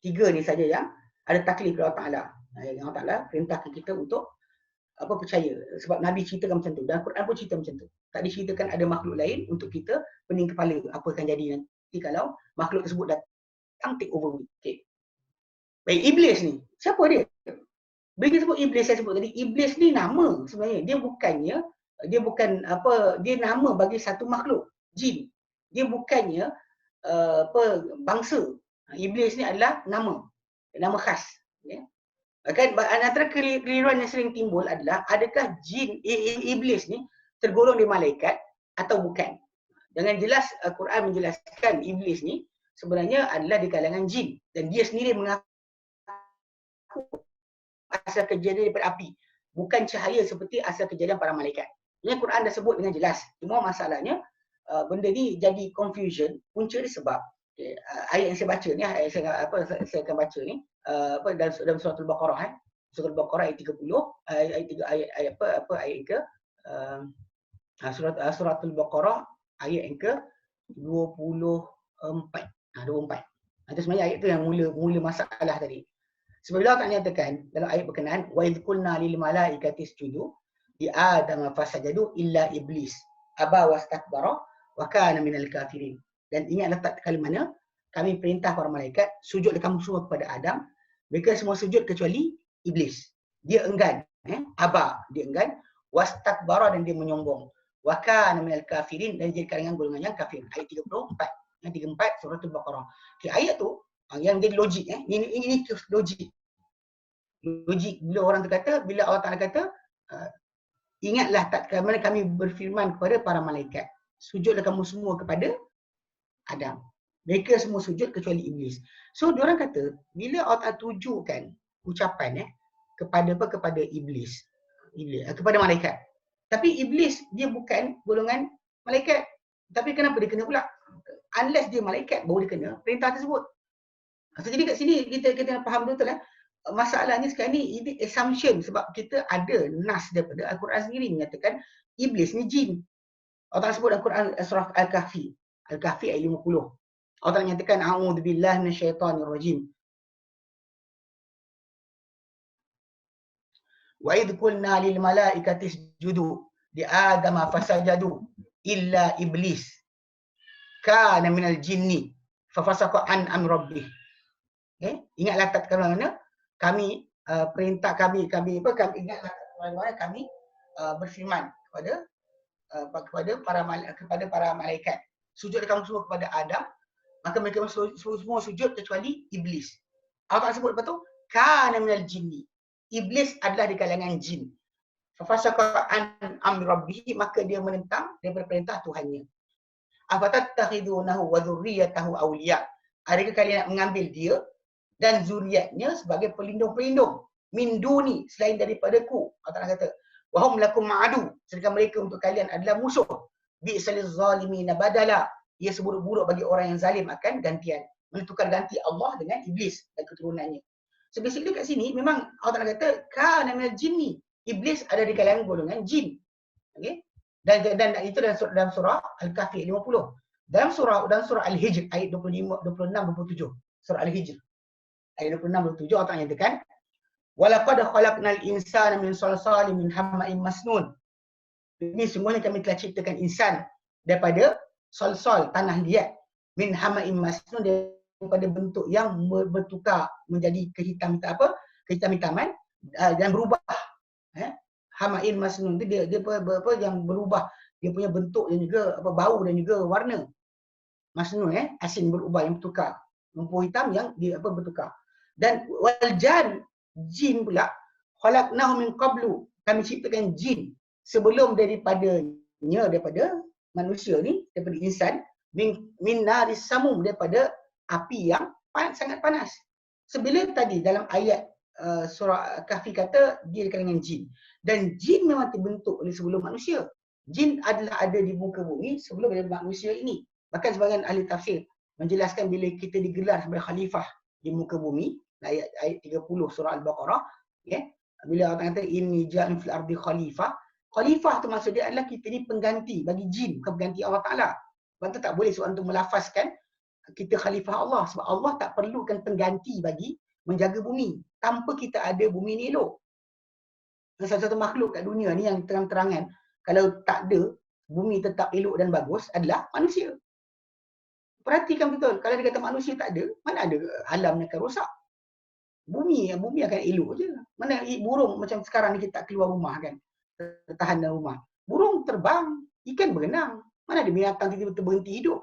S1: 3 ni saja yang ada taklif Allah Ta'ala. Allah Ta'ala perintahkan kita untuk percaya. Sebab Nabi ceritakan macam tu. Dan Quran pun cerita macam tu. Tak diceritakan ada makhluk lain untuk kita pening kepala apa akan jadi nanti kalau makhluk tersebut datang take over. Okay. Baik, iblis ni. Siapa dia? Bila sebut iblis, saya sebut tadi, iblis ni nama sebenarnya. Dia nama bagi satu makhluk, jin. Dia bukannya bangsa. Iblis ni adalah nama khas. Kan antara keliruan yang sering timbul adalah adakah jin iblis ni tergolong di malaikat atau bukan. Dengan jelas Quran menjelaskan iblis ni sebenarnya adalah di kalangan jin dan dia sendiri mengaku asal kejadian daripada api, bukan cahaya seperti asal kejadian para malaikat. Ini Quran dah sebut dengan jelas. Cuma masalahnya benda ni jadi confusion punca dia sebab ayat yang saya baca ni, saya akan baca ni dalam surah Al-Baqarah surah Al-Baqarah ayat 30 ayat ke surah Al-Baqarah ayat yang ke 24. 24. Itu sebenarnya ayat tu yang mula masalah tadi. Sebab Allah tak nyatakan dalam ayat berkenaan wa idh qulna lil malaikati isjudu li adama fasajadu illa iblis aba wastakbara wa kana minal kafirin. Dan ingatlah tak kali mana kami perintah para malaikat sujudlah kamu semua kepada Adam, mereka semua sujud kecuali iblis. Dia enggan, aba, dia enggan, wastakbara dan dia menyombong. Wa kana minal kafirin dan jadi kalangan golongan yang kafir. Ayat 34. Ayat 34 surah Al-Baqarah. Okay, ayat tu yang jadi logik ini logik. Logik bila orang tu kata, bila Allah Taala kata ingatlah tak mana kami berfirman kepada para malaikat, sujudlah kamu semua kepada Adam. Mereka semua sujud kecuali iblis. So diorang kata bila Allah Taala tujukan ucapan kepada iblis, kepada malaikat. Tapi iblis dia bukan golongan malaikat. Tapi kenapa dia kena pula? Unless dia malaikat baru dia kena perintah tersebut. So, jadi kat sini kita kena faham betul masalahnya sekarang ni ini assumption sebab kita ada nas daripada Al-Quran sendiri menyatakan iblis ni jin. Allah sebut dalam Quran surah Al-Kahfi. Al-Kahfi ayat 50. Allah nyatakan a'udzubillahi minasyaitonirrajim. Wa idh qulna lil malaikati isjudu li adama fasajadu illa iblis kana minal jinni fafasaqa an amri. Ingatlah tak mana kami perintah kami ingatlah bagaimana kami berfirman kepada para malaikat, sujudlah kamu semua kepada Adam, maka mereka semua sujud kecuali iblis. Allah Ta'ala sebut lepas tu, kana minal jinni. Iblis adalah di kalangan jin. Fafasaka an amri rabbih, maka dia menentang daripada perintah Tuhannya. Afatattakhidunahu wa dzurriyyatahu awliya. Adakah kalian nak mengambil dia dan zuriatnya sebagai pelindung-pelindung min duni, selain daripadaku. Allah Ta'ala kata, wa hum lakum adu, sedangkan mereka untuk kalian adalah musuh. Bi'saliz zalimina badala, ia seburuk-buruk bagi orang yang zalim akan gantian. Menentukan ganti Allah dengan iblis dan keturunannya. So basically kat sini memang Allah Ta'ala kata kana minal jinni. Iblis ada di kalangan golongan jin. Okey? Dan itu dalam surah Al-Kahfi 50. Dalam surah Al-Hijr ayat 25, 26, 27. Surah Al-Hijr ayat 26, 27 Allah Ta'ala nyatakan, walaqad khalaqnal insana min salsalin min hamma'in masnun. Ini semuanya kami telah ciptakan insan daripada salsal, tanah liat, min hamma'in masnun, daripada bentuk yang bertukar menjadi kehitam-hitaman dan berubah. Hamma'in masnun tu dia yang berubah, dia punya bentuk dan juga bau dan juga warna. Masnun asin, berubah, yang bertukar. Lumpur hitam yang dia bertukar. Dan wal jan, jin pula, khalaqnahu min qablu, kami ciptakan jin sebelum daripada manusia ni, daripada insan, min naris samum, daripada api yang sangat panas. Sebila tadi dalam ayat surah Kahfi kata dia di kalangan jin, dan jin memang terbentuk oleh sebelum manusia. Jin adalah ada di muka bumi sebelum ada manusia ini. Bahkan sebagian ahli tafsir menjelaskan bila kita digelar sebagai khalifah di muka bumi, ayat 30 surah Al-Baqarah, bila Allah kata inni ja'in fil ardi khalifah, khalifah tu maksud dia adalah kita ni pengganti bagi jin, bukan pengganti Allah Ta'ala. Sebab tu tak boleh seorang tu melafazkan kita khalifah Allah, sebab Allah tak perlukan pengganti bagi menjaga bumi. Tanpa kita ada, bumi ni elok. Salah satu makhluk kat dunia ni yang terang-terangan kalau tak ada, bumi tetap elok dan bagus adalah manusia. Perhatikan betul, kalau dia kata manusia tak ada, mana ada alam yang akan rosak? Bumi akan elok je. Mana burung macam sekarang ni kita tak keluar rumah kan, tertahan dalam rumah. Burung terbang, ikan berenang. Mana ada binatang tiba-tiba berhenti hidup?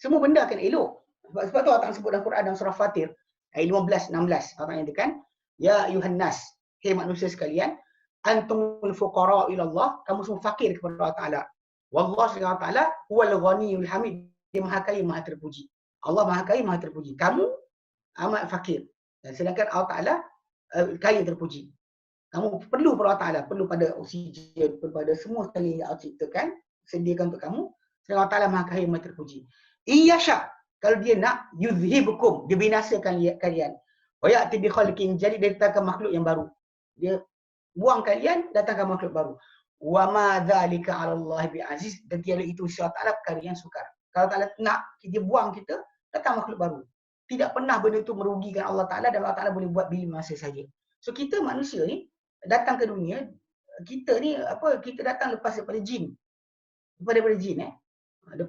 S1: Semua benda akan elok. Sebab tu Allah sebut dalam Quran dalam surah Fatir ayat 15, 16. Allah nyatakan, ya ayuhan nas, hei manusia sekalian, antumul fuqara ila Allah, kamu semua fakir kepada Allah Ta'ala. Wallahu subhanahu wa ta'ala huwal ghaniyul hamid, dia maha kaya, maha terpuji. Allah maha kaya, maha terpuji. Kamu amat fakir. Dan sedangkan Allah Ta'ala kaya, terpuji. Kamu perlu pada Allah Ta'ala, perlu pada oksigen, perlu pada semua sekali yang Allah ciptakan, sediakan untuk kamu. Sedangkan Allah Ta'ala maha kaya, maha terpuji. Iyasha, kalau dia nak, yuzhibukum, dia binasakan kalian. Wa ya'ti bi khalqin, jadi dia datangkan makhluk yang baru. Dia buang kalian, datangkan makhluk baru. Wa ma dzalika 'ala Allah bi aziz, dan tiada itu insya Allah Ta'ala perkara yang sukar. Kalau Ta'ala nak dia buang kita, datang makhluk baru. Tidak pernah benda itu merugikan Allah Ta'ala, dan Allah Ta'ala boleh buat bila masa saja. So kita manusia ni datang ke dunia, kita ni kita datang lepas daripada jin. Lepas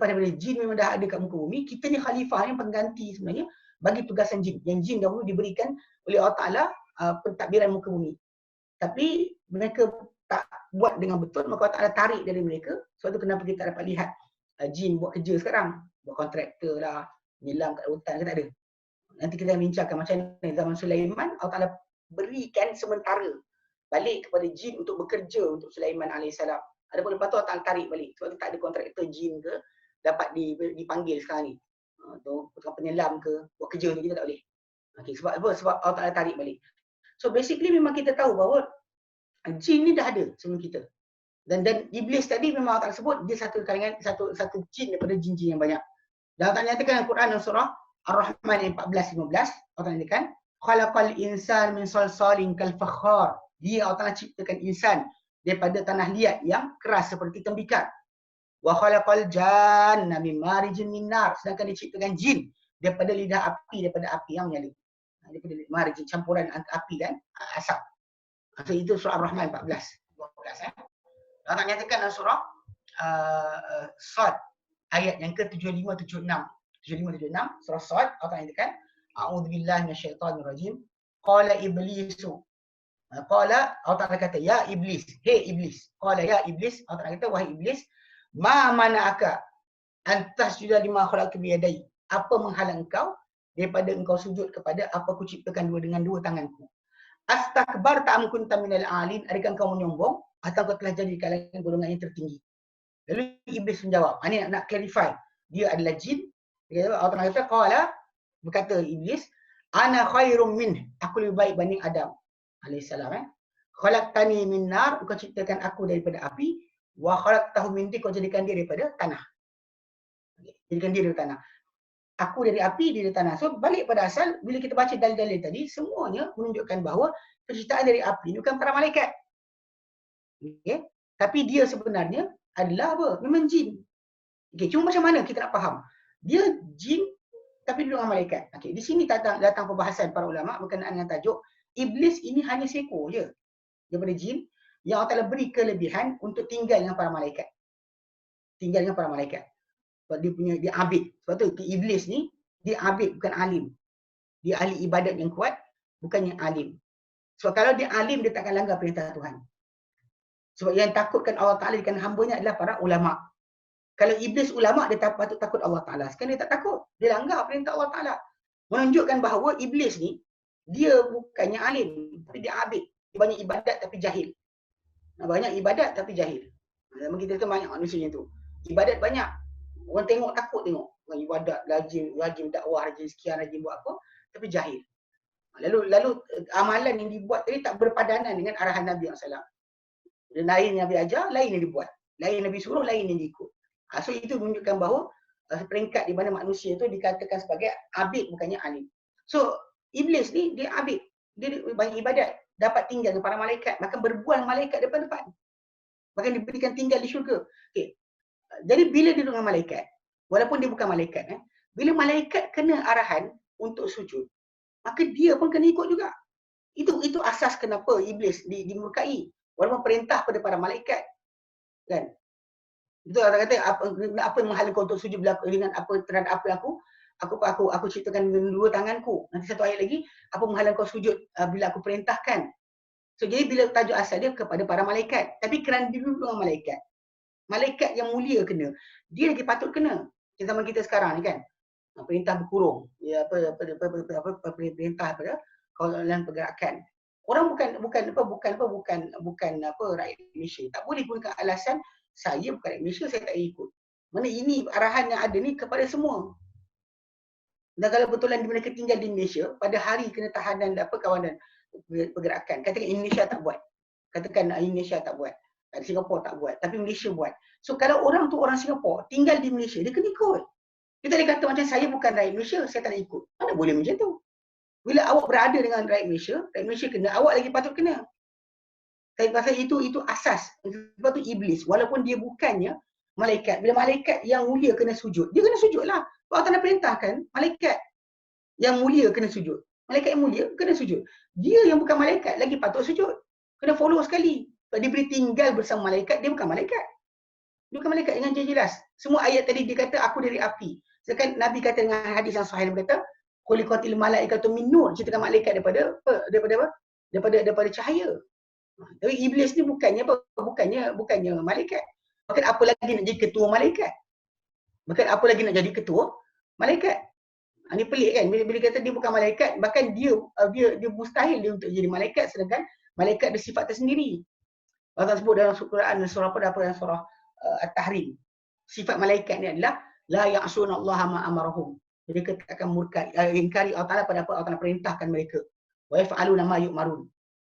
S1: daripada jin memang dah ada kat muka bumi. Kita ni khalifah yang pengganti sebenarnya bagi tugasan jin. Yang jin dahulu diberikan oleh Allah Ta'ala pentadbiran muka bumi. Tapi mereka tak buat dengan betul, maka Allah Ta'ala tarik dari mereka. Sebab tu kenapa kita tak dapat lihat jin buat kerja sekarang. Buat kontraktor lah, menyelam kat hutan ke tak ada. Nanti kita bincangkan macam mana zaman Sulaiman, Allah Ta'ala berikan sementara balik kepada jin untuk bekerja untuk Sulaiman AS. Adapun lepas tu Allah Ta'ala tarik balik. Sebab tu tak ada kontraktor jin ke dapat dipanggil sekarang ni. Tukang penyelam ke, buat kerja ni kita tak boleh. Okay, sebab apa? Sebab Allah Ta'ala tarik balik. So basically memang kita tahu bahawa jin ni dah ada sebelum kita. Dan iblis tadi memang Allah Ta'ala sebut dia satu kalangan, satu jin daripada jin-jin yang banyak. Dan Allah Ta'ala nyatakan dalam Quran dalam surah Ar-Rahman ayat 14-15, Allah Ta'ala nyatakan, khalaqal insan min salsalin kal fakhar. Dia Allah Ta'ala ciptakan insan daripada tanah liat yang keras seperti tembikar. Wa khalaqal janna min marijin min nar. Sedangkan diciptakan jin daripada lidah api, daripada api yang menyala. Daripada marijin, campuran api dan asap. So itu surah Ar-Rahman 14-12. Allah Ta'ala nyatakan dalam surah Sad ayat yang ke-75-76. 75-76 surah Sad, Allah Ta'ala nyatakan, a'udzubillahi minasyaitonir rajim. Qala iblisu. Qala, Allah Ta'ala kata, ya iblis, hey iblis. Qala ya iblis, Allah Ta'ala kata, wahai iblis, ma mana'aka an tasjuda lima khalaqtu bi yadayya. Apa menghalang engkau daripada engkau sujud kepada apa aku ciptakan dengan dua tanganku. Astakbar ta'am kunta minal alin, adakah engkau menyombong atau engkau telah jadi di kalangan golongan yang tertinggi. Lalu iblis menjawab, ini nak clarify, dia adalah jin. Allah Taala kata, qala, berkata iblis, ana khairum min, aku lebih baik banding Adam alaihissalam. Khalaqtani min nar, engkau ciptakan aku daripada api, wa khalaqtahu min tin, kau jadikan dia daripada tanah. Jadikan dia daripada tanah. Aku dari api, dia dari tanah. So balik pada asal, bila kita baca dalil-dalil tadi, semuanya menunjukkan bahawa penciptaan dari api ini bukan para malaikat. Okay? Tapi dia sebenarnya adalah apa? Memang jin. Okay, cuma macam mana kita nak faham? Dia jin tapi duduk dengan malaikat. Okay, di sini datang pembahasan para ulama berkenaan dengan tajuk iblis ini hanya seekor je daripada jin yang Allah Taala beri kelebihan untuk tinggal dengan para malaikat. Tinggal dengan para malaikat. Sebab dia abid. Sebab tu iblis ni dia abid bukan alim. Dia ahli ibadat yang kuat, bukan yang alim. Sebab kalau dia alim, dia takkan langgar perintah Tuhan. Sebab yang takutkan Allah Ta'ala ikan hambanya adalah para ulama. Kalau iblis ulama, dia patut takut Allah Ta'ala. Sekarang dia tak takut. Dia langgar perintah Allah Ta'ala. Menunjukkan bahawa iblis ni, dia bukannya alim, tapi dia abid. Dia banyak ibadat tapi jahil. Banyak ibadat tapi jahil. Zaman kita tu banyak manusia macam tu. Ibadat banyak. Orang tengok takut tengok. Orang ibadat, rajin dakwah, rajin sekian, rajin buat apa, tapi jahil. Lalu amalan yang dibuat tadi tak berpadanan dengan arahan Nabi SAW. Lain yang Nabi ajar, lain yang dibuat. Lain Nabi suruh, lain yang diikut. So itu menunjukkan bahawa peringkat di mana manusia itu dikatakan sebagai abid bukannya alim. So iblis ni dia abid. Dia banyak ibadat. Dapat tinggal dengan para malaikat. Bahkan berbual malaikat depan-depan. Bahkan diberikan tinggal di syurga. Okay. Jadi bila dia dengan malaikat, walaupun dia bukan malaikat, bila malaikat kena arahan untuk sujud, maka dia pun kena ikut juga. Itu asas kenapa iblis dimurkai. Walaupun perintah pada para malaikat. Kan? Itu orang kata apa yang menghalang kau untuk sujud dengan apa terhadap apa yang aku ciptakan dengan dua tanganku. Nanti satu ayat lagi, apa menghalang kau sujud bila aku perintahkan. So jadi bila tajuk asal dia kepada para malaikat, tapi kerana dia duduk dengan malaikat. Malaikat yang mulia kena. Dia lagi patut kena. Zaman kita sekarang ni kan. Perintah berkurung. Ya perintah pada kawalan pergerakan. Orang bukan rakyat Malaysia. Tak boleh gunakan alasan saya bukan rakyat Malaysia, saya tak ikut. Mana ini arahan yang ada ni kepada semua. Dan kalau betulan mereka tinggal di Malaysia, pada hari kena tahanan kawanan pergerakan. Katakan Indonesia tak buat. Katakan Indonesia tak buat. Singapura tak buat, tapi Malaysia buat. So kalau orang tu orang Singapura tinggal di Malaysia, dia kena ikut. Dia tak boleh kata macam saya bukan rakyat Malaysia, saya tak nak ikut. Mana boleh macam tu? Bila awak berada dengan rakyat Malaysia kena, awak lagi patut kena. Saya rasa itu asas. Sebab tu iblis, walaupun dia bukannya malaikat, bila malaikat yang mulia kena sujud, dia kena sujud lah. Allah Ta'ala perintahkan, malaikat yang mulia kena sujud. Malaikat yang mulia kena sujud. Dia yang bukan malaikat lagi patut sujud. Kena follow sekali. Sebab dia beri tinggal bersama malaikat, dia bukan malaikat. Dia bukan malaikat dengan jelas. Semua ayat tadi dia kata aku dari api. Sedangkan Nabi kata dengan hadis yang sahih, dia kata khuliqatil malaikatu min nur, ciptakan malaikat daripada apa? Daripada cahaya. Tapi iblis ni bukannya malaikat. Bahkan apa lagi nak jadi ketua malaikat? Bahkan apa lagi nak jadi ketua malaikat? Ini pelik kan? Bila kata dia bukan malaikat, bahkan dia mustahil dia untuk jadi malaikat, sedangkan malaikat ada sifat tersendiri. Allah sebut dalam Quran surah surah At-Tahrim. Sifat malaikat ni adalah la ya'suna Allah ma amarahum. Mereka akan murka ingkari Allah Taala pada apa Allah Taala perintahkan mereka. Wa yaf'aluna ma yu'marun.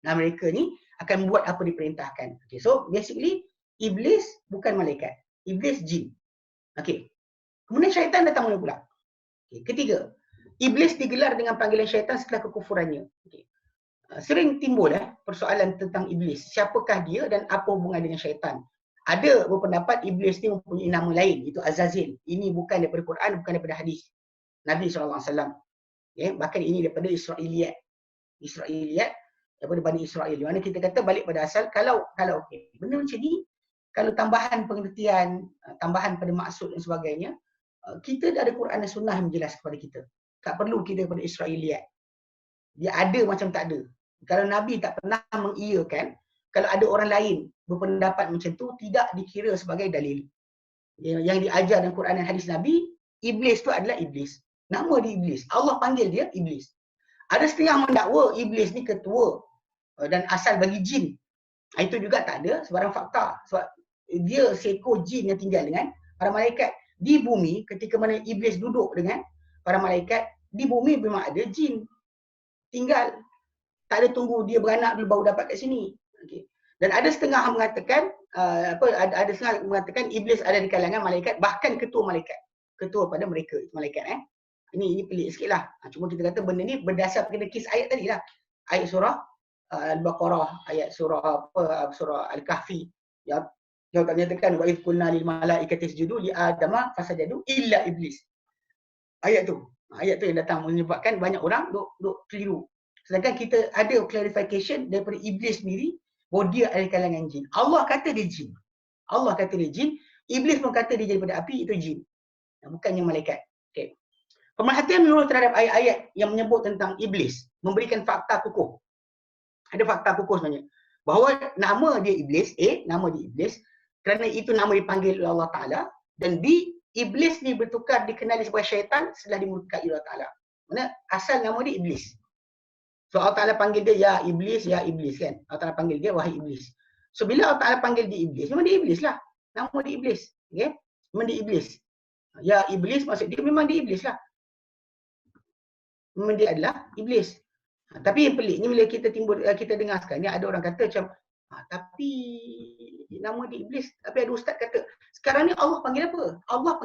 S1: Nah, mereka ni akan buat apa diperintahkan. Okay, so basically iblis bukan malaikat. Iblis jin. Okey. Kemudian syaitan datang pula. Okay. Ketiga, iblis digelar dengan panggilan syaitan setelah kekufurannya. Okay. Sering timbul persoalan tentang iblis. Siapakah dia dan apa hubungan dengan syaitan? Ada berpendapat iblis ni mempunyai nama lain, itu Azazil. Ini bukan daripada Quran, bukan daripada hadis Nabi SAW. Okay. Bahkan ini daripada Israiliyat. Daripada Bani Israel. Di mana kita kata balik pada asal, kalau okay, benda macam ni, kalau tambahan pengertian, tambahan pada maksud dan sebagainya, kita dah ada Quran dan Sunnah yang menjelaskan kepada kita. Tak perlu kita daripada Israiliyat. Dia ada macam tak ada. Kalau Nabi tak pernah mengiyakan, kalau ada orang lain berpendapat macam tu, tidak dikira sebagai dalil. Yang diajar dalam Quran dan hadis Nabi, iblis tu adalah iblis. Nama dia iblis. Allah panggil dia iblis. Ada setengah mendakwa iblis ni ketua dan asal bagi jin. Itu juga tak ada sebarang fakta. Sebab dia seekor jin yang tinggal dengan para malaikat. Di bumi ketika mana iblis duduk dengan para malaikat, di bumi memang ada jin tinggal. Tak ada tunggu dia beranak dulu baru dapat kat sini. Okay. Dan ada setengah mengatakan ada setengah mengatakan iblis ada di kalangan malaikat, bahkan ketua malaikat. Ketua pada mereka malaikat Ini pelik sikitlah. Cuma kita kata benda ni berdasar pada kisah ayat tadi lah. Ayat surah Al-Baqarah, ayat surah surah Al-Kahfi. Ya, yang tak nyatakan wa idh qulna lil malaikati isjudu li adama fasajadu illa iblis. Ayat tu yang datang menyebabkan banyak orang duk keliru. Sedangkan kita ada clarification daripada iblis sendiri bahawa dia ada kalangan jin. Allah kata dia jin. Iblis pun kata dia daripada api, itu jin. Bukannya malaikat. Okay. Pemerhatian menurut terhadap ayat-ayat yang menyebut tentang iblis memberikan fakta kukuh. Ada fakta kukuh sebenarnya. Bahawa nama dia iblis, nama dia iblis kerana itu nama dipanggil oleh Allah Ta'ala, dan iblis ni bertukar dikenali sebagai syaitan setelah dimurkai Allah Ta'ala. Mana asal nama dia iblis. So Allah Ta'ala panggil dia ya iblis kan. Allah Ta'ala panggil dia wahai iblis. So bila Allah Ta'ala panggil dia iblis, memang dia iblis lah. Nama dia iblis. Okay? Memang dia iblis. Ya iblis maksud dia memang dia iblis lah. Memang dia adalah iblis. Tapi yang peliknya bila kita dengar sekarang ni ada orang kata macam tapi nama dia iblis. Tapi ada ustaz kata sekarang ni Allah panggil apa? Allah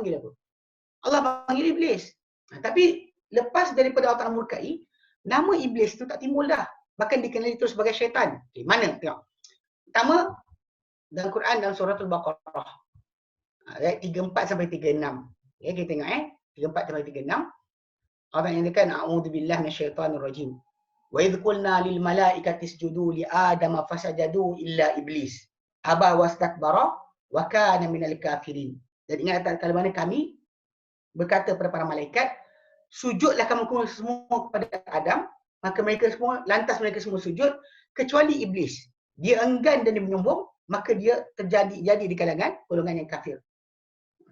S1: panggil iblis. Tapi lepas daripada Allah Ta'ala murkai, nama iblis tu tak timbul dah. Bahkan dikenali terus sebagai syaitan. Okay, mana? Tengok. Pertama, dalam Quran dalam surah Al-Baqarah. Ayat 34 sampai 36. Okay, kita tengok 34 sampai 36. Allah nyatakan a'udzubillahi minasyaitonirrajim. Wa idh qulna lil malaikati isjudu li adama fasajadu illa iblis. Aba wastakbara wa kana minal kafirin. Dan ingat kalau mana kami berkata kepada para malaikat, sujudlah kamu semua kepada Adam, maka mereka semua sujud kecuali iblis. Dia enggan dan dia menyombong, maka dia jadi di kalangan golongan yang kafir.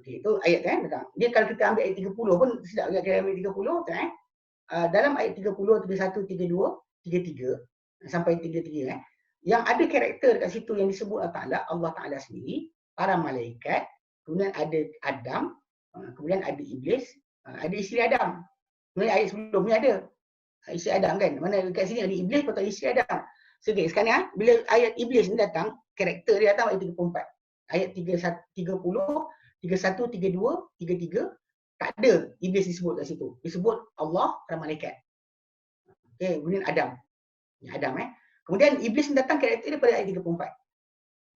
S1: Okey, itu ayat betul. Dia kalau kita ambil ayat 30 pun sedap juga kita ambil 30 betul dalam ayat 30, 31, 32, 33 sampai 33 yang ada karakter kat situ yang disebut Allah Ta'ala sendiri, para malaikat, kemudian ada Adam, kemudian ada iblis, ada isteri Adam. Kemudian ayat sebelumnya ada isteri Adam kan. Mana kat sini ada iblis atau isteri Adam. So okay, sekarang bila ayat iblis ni datang, karakter dia datang ayat 34. Ayat 30, 31, 32, 33 tak ada iblis disebut kat situ. Disebut Allah, para malaikat. Okey, kemudian Adam. Adam Kemudian iblis ni datang karakter dia pada ayat 34.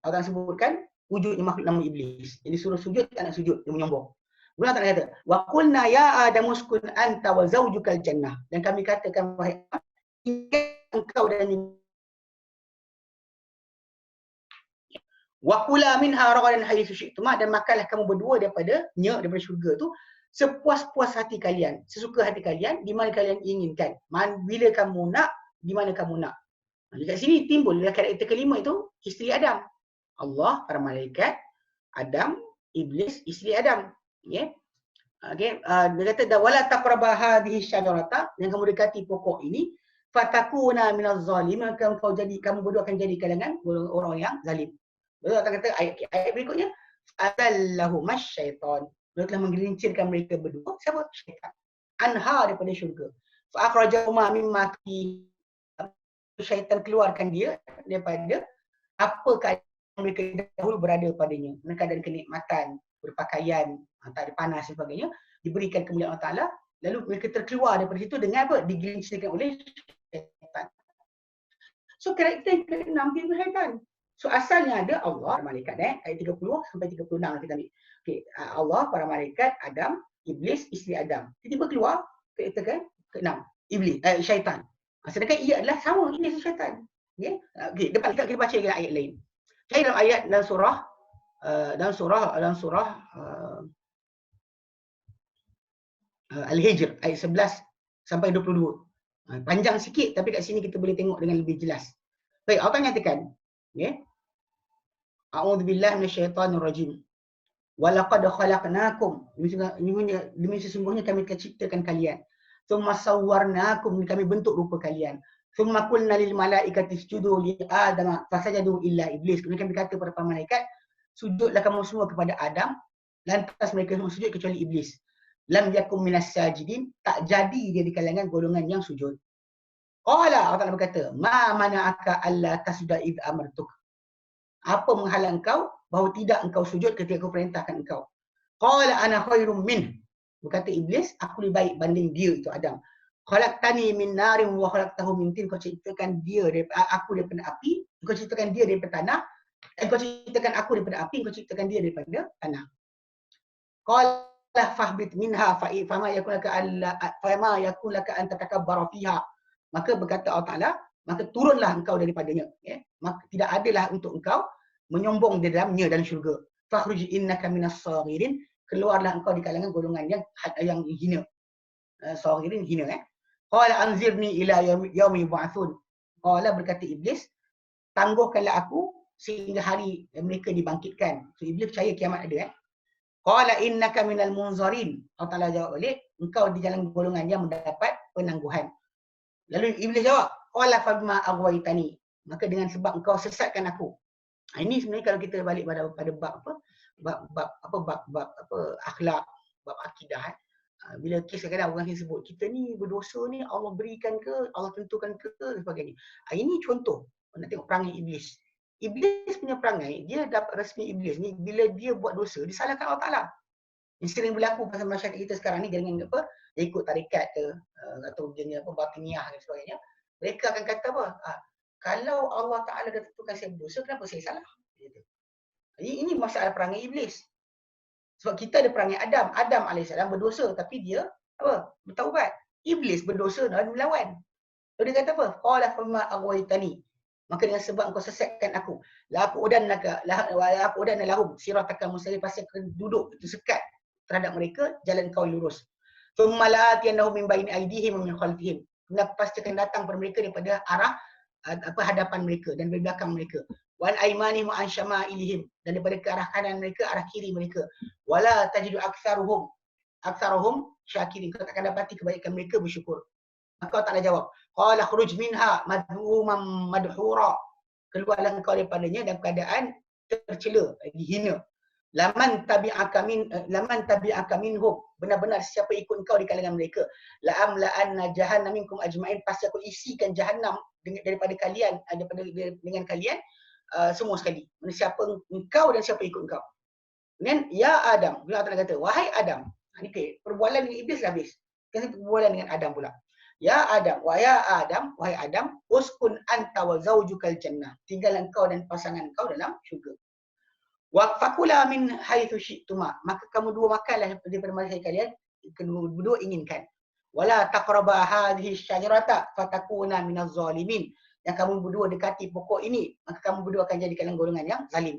S1: Allah sebutkan wujudnya makhluk nama iblis. Jadi suruh sujud tak nak sujud, dia menyombong. Allah Ta'ala kata, wa qulna ya Adamu uskun anta wa zawjukal jannah. Dan kami katakan wahai engkau dan wa kula minha ragadan haythu syi'tuma, dan makanlah kamu berdua daripada syurga tu sepuas-puas hati kalian, sesuka hati kalian, di mana kalian inginkan. Bila kamu nak, di mana kamu nak. Dekat sini timbul karakter kelima itu isteri Adam. Allah, para malaikat, Adam, iblis, isteri Adam. Okay. Dia kata wala taqrabu hadhihi syajarata, yang kamu dekati pokok ini, fatakuna minaz zalimin, kamu berdua akan jadi kalangan orang yang zalim. Betul tak kata ayat berikutnya atallahu masyaitan, dia telah menggelincirkan mereka berdua, siapa? Syaitan. Anha daripada syurga. Fa akhrajahuma mimma syaitan keluarkan dia daripada apa keadaan mereka dahulu berada padanya, keadaan kenikmatan, berpakaian, tak ada panas dan sebagainya, diberikan kemuliaan Allah Ta'ala, lalu mereka terkeluar daripada situ dengan apa? Digelincirkan oleh syaitan. So karakter yang ke-6 dia syaitan. So asalnya ada Allah, para malaikat ayat 30 sampai 36 kita ambil. Okay, Allah, para malaikat, Adam, iblis, isteri Adam. Tiba-tiba keluar karakter ke-6, iblis, syaitan. Sedangkan ia adalah sama, ini syaitan. Okay? Okay, depan kita baca ayat lain. Saya dalam ayat dalam surah Al-Hijr ayat 11 sampai 22. Panjang sikit tapi kat sini kita boleh tengok dengan lebih jelas. Baik, Allah nyatakan, okay? A'udzubillahi minasyaitonirrajim. Walaqad khalaqnakum, demi sesungguhnya kami akan ciptakan kalian. Tsumma sawwarnakum, kami bentuk rupa kalian. Tsumma qulna lil malaikati isjudu li Adam fasajadu illa iblis. Kemudian kami kata kepada para malaikat, sujudlah kamu semua kepada Adam, lantas mereka semua sujud kecuali iblis. Lam yakum minas sajidin, tak jadi dia di kalangan golongan yang sujud. Qala, Allah Taala berkata, ma mana'aka alla tasjuda id amartuk. Apa menghalang engkau bahawa tidak engkau sujud ketika aku perintahkan engkau? Qala ana khairum min. Berkata iblis, aku lebih baik banding dia itu Adam. Khalaqtani min narin wa khalaqtahu min tin. Kau ciptakan dia daripada aku daripada api, kau ciptakan dia daripada tanah. Kau ciptakan aku daripada api, kau ciptakan dia daripada tanah. Qala fahbit minha fama yakun laka an tatakabbara fiha. Maka berkata Allah Taala, maka turunlah engkau daripadanya, ya. Maka tidak adalah untuk engkau menyombong di dalamnya dalam syurga. Fakhruj innaka minas saghirin, keluarlah engkau di kalangan golongan yang hina. Saghirin hina, eh. Qala anzirni ila yaumi yub'atsun. Qala, berkata iblis, tangguhkanlah aku sehingga hari mereka dibangkitkan. So iblis percaya kiamat ada, eh. Qala innaka minal munzarin. Allah Taala jawab balik, engkau di jalan golongan yang mendapat penangguhan. Lalu iblis jawab, qala fabima aghwaytani. Maka dengan sebab engkau sesatkan aku. Ini sebenarnya kalau kita balik pada bab akhlak, bab akidah, bila kes kadang orang sebut kita ni berdosa ni Allah berikan ke, Allah tentukan ke dan sebagainya. Ini contoh nak tengok perangai iblis. Iblis punya perangai, dia dapat resmi iblis ni bila dia buat dosa disalahkan Allah Taala. Yang sering berlaku pasal masyarakat kita sekarang ni dengan apa? Dia ikut tarikat ke atau jenis apa batiniah dan sebagainya. Mereka akan kata apa? Kalau Allah Taala dah tentukan saya berdosa, kenapa saya salah? Ini masalah perangai iblis. Sebab kita ada perangai Adam. Adam AS berdosa tapi dia apa? Bertaubat. Iblis berdosa dan melawan. Lalu dia kata apa? Qala fama aghwaytani. Maka dengan sebab engkau sesatkan aku, la aqudanna lahum siratakal mustaqim, pasti akan duduk itu sekat terhadap mereka jalan kau lurus. Thumma la'atiyannahum min baini aydihim wa min khalfihim. Kemudian pasti akan datang kepada mereka daripada arah hadapan mereka dan dari belakang mereka. Wal aymanihim wa an syama'ilihim, dan daripada ke arah kanan mereka, arah kiri mereka. Wala tajidu aktsaruhum syakirin. Kau takkan dapati kebaikan mereka bersyukur. Maka Allah Ta'ala jawab, qala khruj minha madhuman madhura. Keluarlah engkau daripadanya dalam keadaan tercela, dihina. Laman tabi'aka minhum. Benar-benar siapa ikut engkau di kalangan mereka. La'amla'anna jahannam minkum ajma'in. Pasti aku isikan jahannam daripada kalian, dengan kalian semua sekali. Siapa engkau dan siapa ikut engkau. Kemudian ya Adam, Allah Ta'ala kata, wahai Adam. Ini perbualan dengan iblis habis. Kasi perbualan dengan Adam pula. Ya Adam, wahai Adam, uskun anta wa zawjukal jannah. Tinggal engkau dan pasangan engkau dalam syurga. Wa fakula min haitsu syi'tuma. Maka kamu dua makanlah daripada masa kalian kedua inginkan. Wala taqraba hadhihi syajarata fatakuna minaz zalimin. Yang kamu berdua dekati pokok ini, maka kamu berdua akan jadi kalangan golongan yang zalim.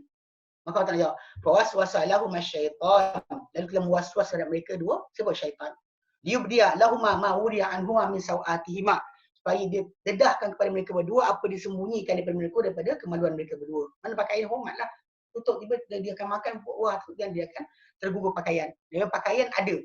S1: Maka Allah Ta'ala jawab, fawaswasa lahum asyaitan. Lalu kita muwaswas kepada mereka dua, sebab syaitan. Liyubdiya lahuma ma wuriya anhuma min sawatihima, supaya dia dedahkan kepada mereka berdua apa disembunyikan daripada mereka daripada kemaluan mereka berdua. Mana pakaian hormatlah. Tutup tiba dia akan makan buah dan dia akan tergugur pakaian. Dia pakaian ada.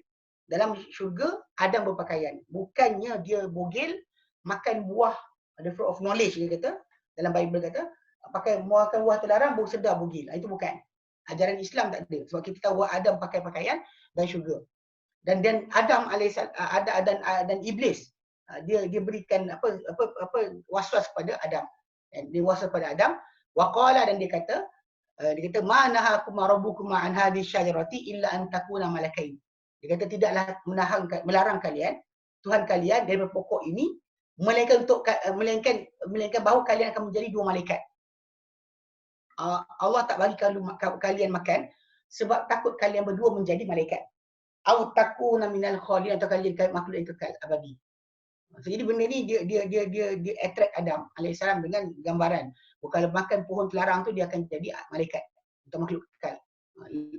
S1: Dalam syurga Adam berpakaian. Bukannya dia bogil makan buah, ada fruit of knowledge dia kata. Dalam Bible kata makan buah terlarang baru sedar bogil. Itu bukan. Ajaran Islam tak ada. Sebab kita tahu Adam pakai pakaian dan syurga. Dan Adam dan iblis dia berikan waswas pada Adam. Dan dia waswas pada Adam, waqala, dan dia kata manahakum rabbukum an hadhihi syajarati illa an takuna malakain. Dia kata tidaklah melarang kalian Tuhan kalian dari pokok ini melainkan bahawa kalian akan menjadi dua malaikat. Allah tak bagi kalian makan sebab takut kalian berdua menjadi malaikat. Au takuna minal khalidin, atau kalian makhluk yang kekal abadi. So, jadi benda ni dia attract Adam AS dengan gambaran. Kalau makan pohon terlarang tu dia akan jadi malaikat atau makhluk kekal.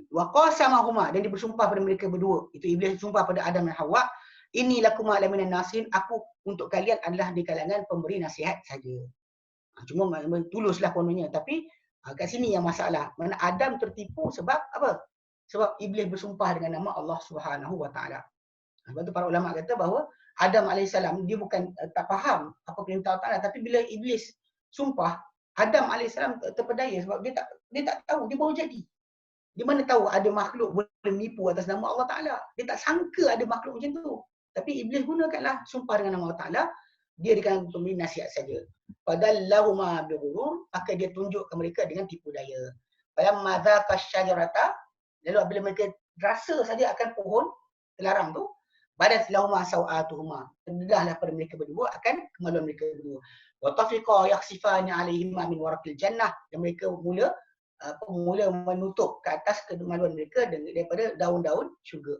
S1: Wa qasamahuma, dan dia bersumpah pada mereka berdua. Itu iblis bersumpah pada Adam dan Hawa, inni lakuma laminan nasihin, aku untuk kalian adalah di kalangan pemberi nasihat saja. Cuma tuluslah kononnya, tapi kat sini yang masalah. Mana Adam tertipu sebab apa? Sebab iblis bersumpah dengan nama Allah Subhanahu Wa Taala. Sebab tu para ulama kata bahawa Adam alaihissalam dia bukan tak faham apa perintah Allah Taala, tapi bila iblis sumpah, Adam alaihissalam terpedaya sebab dia tak tahu, dia baru jadi. Dia mana tahu ada makhluk boleh menipu atas nama Allah Taala. Dia tak sangka ada makhluk macam tu. Tapi iblis gunakanlah sumpah dengan nama Allah Taala, dia dengan memberi nasihat saja. Padallahuma bighurur, maka dia tunjukkan mereka dengan tipu daya. Falamma dzaqa syajarata, lalu apabila mereka rasa saja akan pohon terlarang tu, badat lahuma sawatuhuma, terdahlah pada mereka berdua akan kemaluan mereka berdua. Wa tafiqa yakhsifani alaihima min warqil jannah, dan mereka mula menutup ke atas kemaluan mereka daripada daun-daun syurga.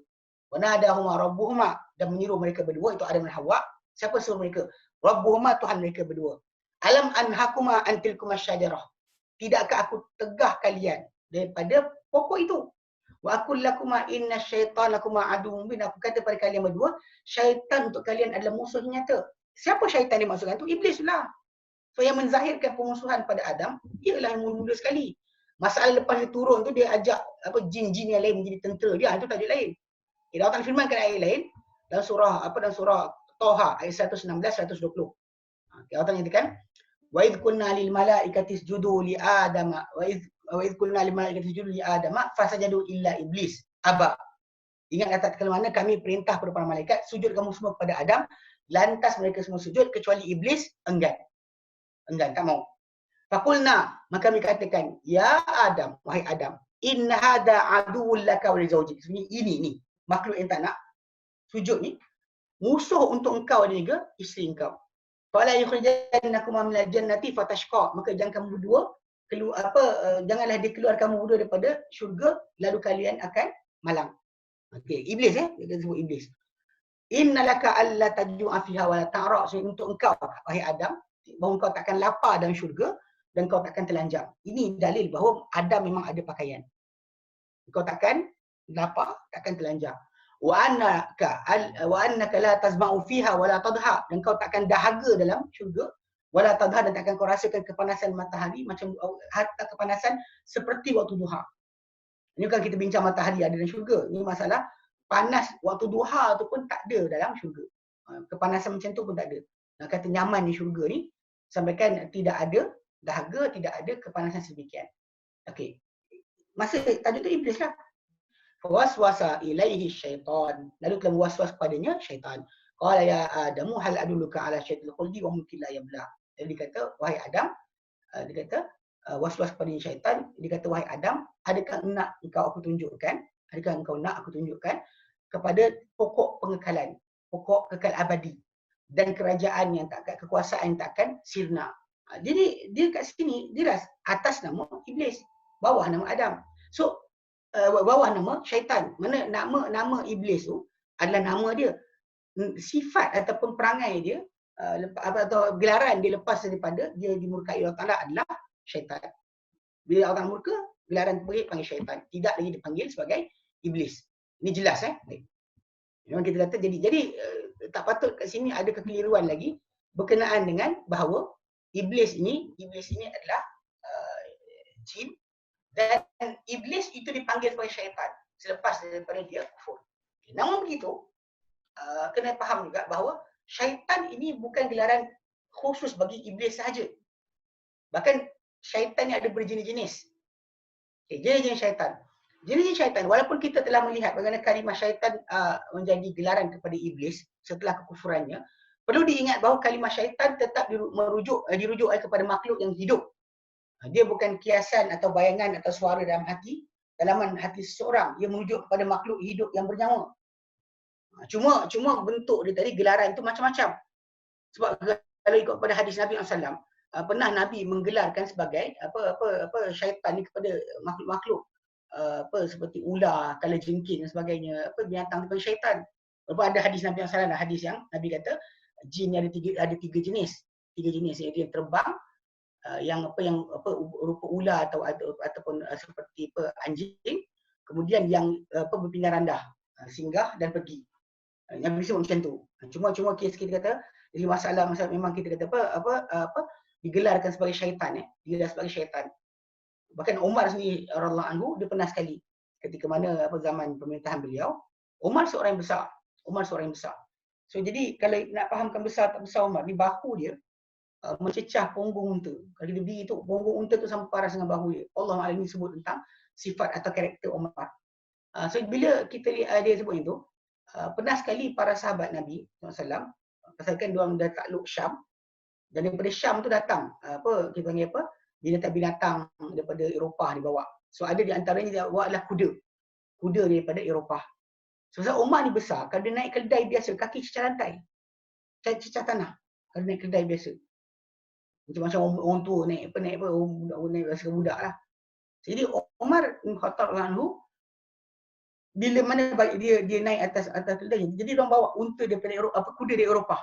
S1: Wa nadahuma rabbuhuma, dan menyeru mereka berdua, itu Adam dan Hawa. Siapa suruh mereka? Rabbuhuma, Tuhan mereka berdua. Alam anhakuma antilkuma syajarah, tidakkah aku tegah kalian daripada pokok itu? Wa aqul lakuma inna syaitanakum aduwwun mubin, aku kata pada kalian berdua, syaitan untuk kalian adalah musuh nyata. Siapa syaitan dimaksudkan tu? Iblis lah. So yang menzahirkan pemusuhan pada Adam, ialah yang mula sekali. Masalah lepas dia turun tu, dia ajak jin-jin yang lain menjadi tentera dia, itu tajuk lain. Allah Ta'ala firmankan ayat lain dalam surah Toha ayat 116 120. Allah Ta'ala nyatakan, wa idh kunna lil malaikati isjudu li adama wa idh kunna lil malaikati isjudu li adama fasajadu illa iblis aba. Ingat kata mana kami perintah kepada para malaikat, sujud kamu semua kepada Adam, lantas mereka semua sujud kecuali iblis enggan, tak mau. Faqulna, maka kami katakan, ya Adam, wahai Adam, inna hadha aduwwul laka wa li zawjik. Sebenarnya ini ni makhluk yang tak nak sujud ni musuh untuk engkau dan juga isteri engkau. Fala yukhrijannakuma minal jannati fatashqa, maka jangan kamu berdua janganlah dia keluar kamu berdua daripada syurga lalu kalian akan malang. Okey, iblis dia sebut iblis. Innalaka alla tajua fiha wa la ta'ra, so untuk engkau wahai Adam, bahawa engkau takkan lapar dalam syurga dan kau takkan telanjang. Ini dalil bahawa Adam memang ada pakaian. Kau takkan lapar, takkan telanjang. Wa annaka la tazma'u fiha wa la tadha, dan kau takkan dahaga dalam syurga, wa la tadha, dan takkan kau rasakan kepanasan matahari macam hatta kepanasan seperti waktu duha. Ini kan kita bincang matahari ada dalam syurga. Ini masalah panas waktu duha tu pun tak ada dalam syurga. Kepanasan macam tu pun tak ada. Nak kata nyaman di syurga ni, sampaikan tidak ada dahaga, tidak ada kepanasan sedemikian. Okey. Masa tajuk tu iblis lah. Waswasa ilaihi syaitan, lalu telah waswas kepadanya syaitan. Qala ya Adamu hal adulluka ala syaitil khuldi wa mulkin la yabla. Jadi dia kata, wahai Adam, dia kata waswas kepadanya syaitan, dia kata, wahai Adam, adakah nak engkau aku tunjukkan, adakah engkau nak aku tunjukkan kepada pokok pengekalan, pokok kekal abadi dan kerajaan yang takkan, kekuasaan yang takkan sirna. Jadi dia kat sini dia atas nama iblis, bawah nama Adam. So bawah nama syaitan. Mana nama iblis tu adalah nama dia. Sifat ataupun perangai dia atau gelaran dia lepas daripada dia dimurkai Allah Taala adalah syaitan. Bila orang murka, gelaran panggil syaitan, tidak lagi dipanggil sebagai iblis. Ini jelas memang kita kata jadi tak patut kat sini ada kekeliruan lagi berkenaan dengan bahawa iblis ini adalah jin, dan iblis itu dipanggil sebagai syaitan selepas daripada dia kufur. Namun begitu, kena faham juga bahawa syaitan ini bukan gelaran khusus bagi iblis sahaja. Bahkan syaitan ni ada berjenis-jenis. Jenis-jenis syaitan. Jenis-jenis syaitan, walaupun kita telah melihat bagaimana kalimah syaitan menjadi gelaran kepada iblis setelah kekufurannya, perlu diingat bahawa kalimah syaitan tetap dirujuk kepada makhluk yang hidup. Dia bukan kiasan atau bayangan atau suara dalam dalaman hati seseorang. Ia merujuk kepada makhluk hidup yang bernyawa. Cuma bentuk dia tadi, gelaran itu macam-macam. Sebab kalau ikut pada hadis Nabi SAW, pernah Nabi menggelarkan sebagai syaitan ni kepada makhluk-makhluk seperti ular, kalajengking dan sebagainya, binatang dipanggil syaitan. Walaupun ada hadis Nabi SAW, hadis yang Nabi kata jin ni ada tiga jenis, iaitu yang terbang, yang rupa ular ataupun seperti anjing, kemudian yang berpindah randah, singgah dan pergi. Yang bisa macam tu. Cuma kes kita kata jadi masalah memang kita kata digelarkan sebagai syaitan, digelar sebagai syaitan. Bahkan Umar sendiri radhiyallahu anhu dia pernah sekali ketika mana zaman pemerintahan beliau, Umar seorang yang besar. Umar seorang yang besar. So jadi kalau nak fahamkan besar tak besar Umar, di bahu dia mencecah punggung unta. Kalau dia berdiri tu, punggung unta tu sampai paras dengan bahu dia. Allah Alam ini sebut tentang sifat atau karakter Umar. So bila kita lihat dia sebut itu, pernah sekali para sahabat Nabi SAW, pasalkan diorang dah takluk Syam, dan daripada Syam tu datang, kita panggil apa, binatang-binatang daripada Eropah dibawa. So ada di antaranya dia bawa adalah kuda. Kuda daripada Eropah. Sebab Umar ni besar, kalau dia naik keldai biasa, kaki cecah lantai. Cecah tanah. Kalau naik keldai biasa. Macam orang tua naik apa, naik rasa budak lah. Jadi Umar bin Khattab anhu, bila mana dia naik atas keldai, jadi dia bawa unta daripada Eropah, kuda dari Eropah.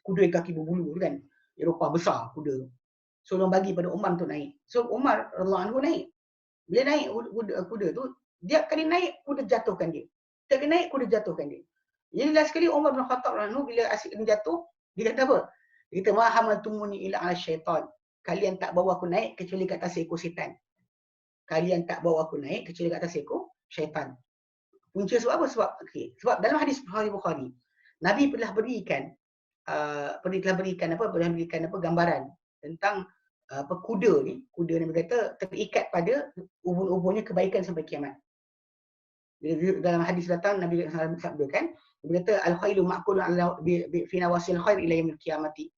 S1: Kuda yang kaki berbulu tu kan. Eropah besar kuda tu. So orang bagi pada Umar untuk naik. So Umar radhiyallahu anhu naik. Bila naik kuda tu, dia kali naik kuda jatuhkan dia. Dia kali naik kuda jatuhkan dia. Jadi last sekali Umar bin Khattab anhu bila asyik kena jatuh, dia kata apa? Dia kata ma hamaltumuni ila ala syaitan. Kalian tak bawa aku naik kecuali ke atas ekor syaitan. Kalian tak bawa aku naik kecuali ke atas ekor syaitan. Punca sebab apa? Sebab dalam hadis Bukhari, Nabi telah berikan gambaran tentang kuda ni berkata terikat pada ubun-ubunnya kebaikan sampai kiamat. Dalam hadis datang Nabi SAW sabdakan, dia berkata al-khailu ma'kulun fi nawasil khair ila yaumil qiyamati.